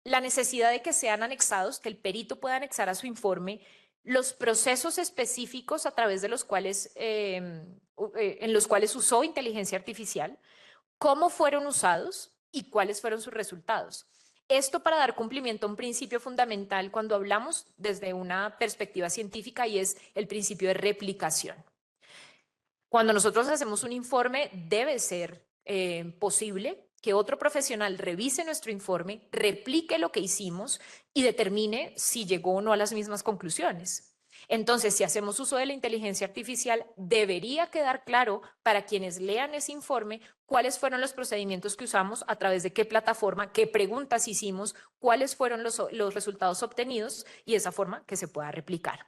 la necesidad de que sean anexados, que el perito pueda anexar a su informe los procesos específicos a través de los cuales, en los cuales usó inteligencia artificial, cómo fueron usados y cuáles fueron sus resultados. Esto para dar cumplimiento a un principio fundamental cuando hablamos desde una perspectiva científica, y es el principio de replicación. Cuando nosotros hacemos un informe, debe ser posible que otro profesional revise nuestro informe, replique lo que hicimos y determine si llegó o no a las mismas conclusiones. Entonces, si hacemos uso de la inteligencia artificial, debería quedar claro para quienes lean ese informe cuáles fueron los procedimientos que usamos, a través de qué plataforma, qué preguntas hicimos, cuáles fueron los resultados obtenidos y esa forma que se pueda replicar.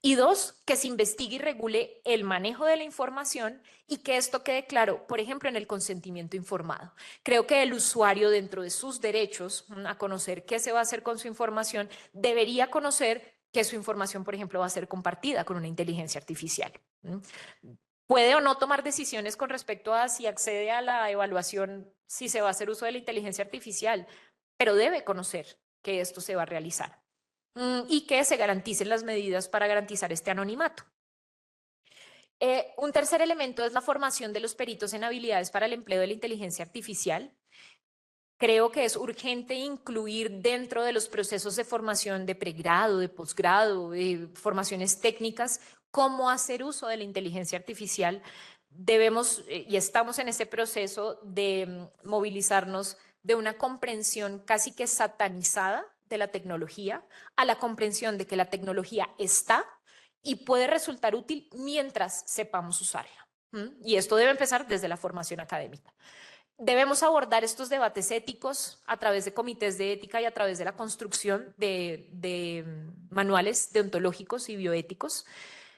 Y dos, que se investigue y regule el manejo de la información y que esto quede claro, por ejemplo, en el consentimiento informado. Creo que el usuario, dentro de sus derechos a conocer qué se va a hacer con su información, debería conocer que su información, por ejemplo, va a ser compartida con una inteligencia artificial. Puede o no tomar decisiones con respecto a si accede a la evaluación, si se va a hacer uso de la inteligencia artificial, pero debe conocer que esto se va a realizar. Y que se garanticen las medidas para garantizar este anonimato. Un tercer elemento es la formación de los peritos en habilidades para el empleo de la inteligencia artificial. Creo que es urgente incluir dentro de los procesos de formación de pregrado, de posgrado, de formaciones técnicas, cómo hacer uso de la inteligencia artificial. Debemos, y estamos en ese proceso de movilizarnos de una comprensión casi que satanizada de la tecnología a la comprensión de que la tecnología está y puede resultar útil mientras sepamos usarla. Y esto debe empezar desde la formación académica. Debemos abordar estos debates éticos a través de comités de ética y a través de la construcción de manuales deontológicos y bioéticos,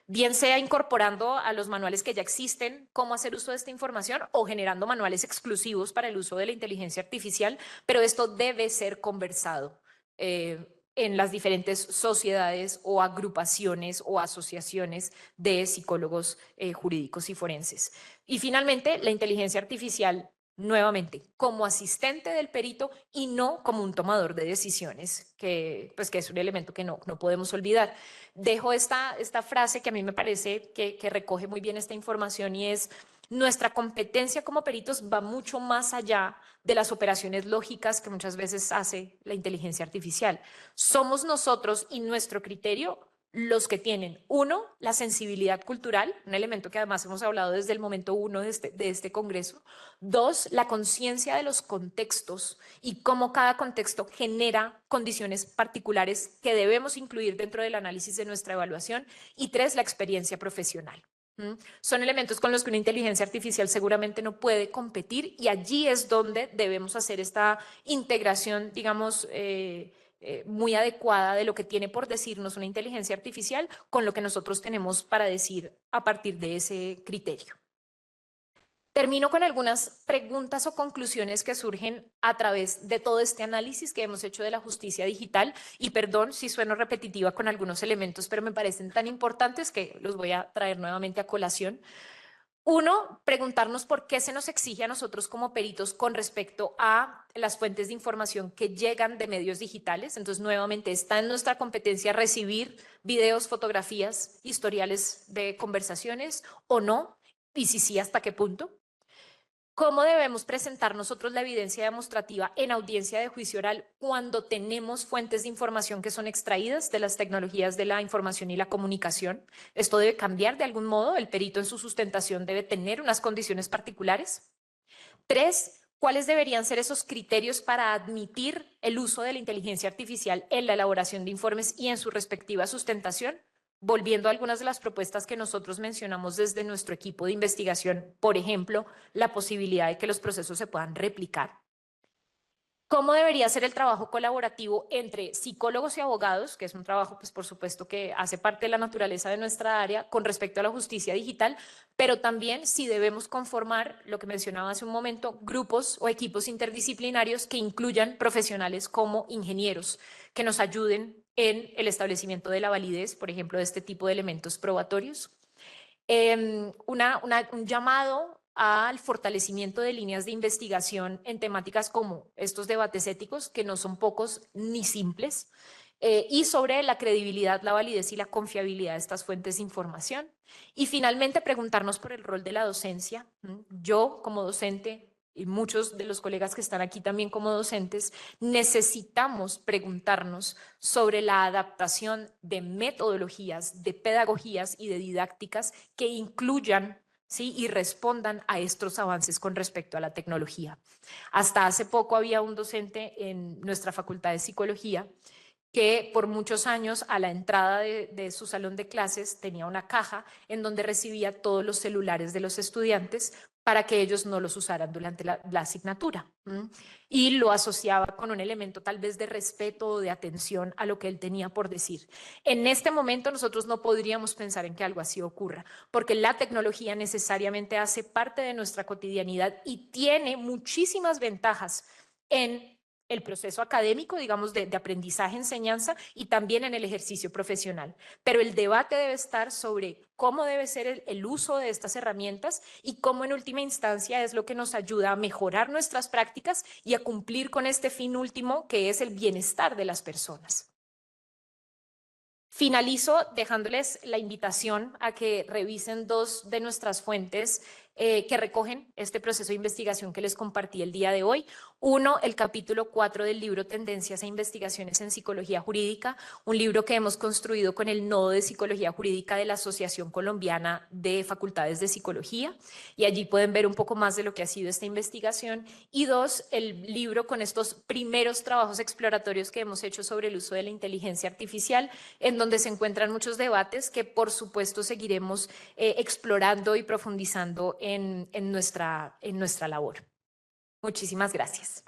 bien sea incorporando a los manuales que ya existen cómo hacer uso de esta información o generando manuales exclusivos para el uso de la inteligencia artificial, pero esto debe ser conversado en las diferentes sociedades o agrupaciones o asociaciones de psicólogos jurídicos y forenses. Y finalmente, la inteligencia artificial, nuevamente, como asistente del perito y no como un tomador de decisiones, que es un elemento que no podemos olvidar. Dejo esta frase que a mí me parece que recoge muy bien esta información y es: nuestra competencia como peritos va mucho más allá de las operaciones lógicas que muchas veces hace la inteligencia artificial. Somos nosotros y nuestro criterio los que tienen, uno, la sensibilidad cultural, un elemento que además hemos hablado desde el momento uno de este congreso. Dos, la conciencia de los contextos y cómo cada contexto genera condiciones particulares que debemos incluir dentro del análisis de nuestra evaluación. Y tres, la experiencia profesional. Son elementos con los que una inteligencia artificial seguramente no puede competir y allí es donde debemos hacer esta integración, digamos, muy adecuada de lo que tiene por decirnos una inteligencia artificial con lo que nosotros tenemos para decir a partir de ese criterio. Termino con algunas preguntas o conclusiones que surgen a través de todo este análisis que hemos hecho de la justicia digital, y perdón si sueno repetitiva con algunos elementos, pero me parecen tan importantes que los voy a traer nuevamente a colación. Uno, preguntarnos por qué se nos exige a nosotros como peritos con respecto a las fuentes de información que llegan de medios digitales. Entonces, nuevamente, está en nuestra competencia recibir videos, fotografías, historiales de conversaciones o no, y si sí, hasta qué punto. ¿Cómo debemos presentar nosotros la evidencia demostrativa en audiencia de juicio oral cuando tenemos fuentes de información que son extraídas de las tecnologías de la información y la comunicación? Esto debe cambiar de algún modo. El perito en su sustentación debe tener unas condiciones particulares. Tres, ¿cuáles deberían ser esos criterios para admitir el uso de la inteligencia artificial en la elaboración de informes y en su respectiva sustentación? Volviendo a algunas de las propuestas que nosotros mencionamos desde nuestro equipo de investigación, por ejemplo, la posibilidad de que los procesos se puedan replicar. ¿Cómo debería ser el trabajo colaborativo entre psicólogos y abogados? Que es un trabajo, pues por supuesto, que hace parte de la naturaleza de nuestra área con respecto a la justicia digital, pero también si debemos conformar, lo que mencionaba hace un momento, grupos o equipos interdisciplinarios que incluyan profesionales como ingenieros, que nos ayuden en el establecimiento de la validez, por ejemplo, de este tipo de elementos probatorios. Un llamado al fortalecimiento de líneas de investigación en temáticas como estos debates éticos, que no son pocos ni simples, y sobre la credibilidad, la validez y la confiabilidad de estas fuentes de información. Y finalmente, preguntarnos por el rol de la docencia. Yo, como docente, y muchos de los colegas que están aquí también como docentes, necesitamos preguntarnos sobre la adaptación de metodologías, de pedagogías y de didácticas que incluyan ¿sí? Y respondan a estos avances con respecto a la tecnología. Hasta hace poco había un docente en nuestra Facultad de Psicología que por muchos años a la entrada de su salón de clases tenía una caja en donde recibía todos los celulares de los estudiantes para que ellos no los usaran durante la asignatura. Y lo asociaba con un elemento tal vez de respeto o de atención a lo que él tenía por decir. En este momento nosotros no podríamos pensar en que algo así ocurra, porque la tecnología necesariamente hace parte de nuestra cotidianidad y tiene muchísimas ventajas en el proceso académico, digamos, de aprendizaje, enseñanza y también en el ejercicio profesional. Pero el debate debe estar sobre cómo debe ser el uso de estas herramientas y cómo en última instancia es lo que nos ayuda a mejorar nuestras prácticas y a cumplir con este fin último que es el bienestar de las personas. Finalizo dejándoles la invitación a que revisen dos de nuestras fuentes que recogen este proceso de investigación que les compartí el día de hoy. Uno, el capítulo 4 del libro Tendencias e Investigaciones en Psicología Jurídica, un libro que hemos construido con el Nodo de Psicología Jurídica de la Asociación Colombiana de Facultades de Psicología, y allí pueden ver un poco más de lo que ha sido esta investigación. Y dos, el libro con estos primeros trabajos exploratorios que hemos hecho sobre el uso de la inteligencia artificial, en donde se encuentran muchos debates que por supuesto seguiremos explorando y profundizando en nuestra labor. Muchísimas gracias.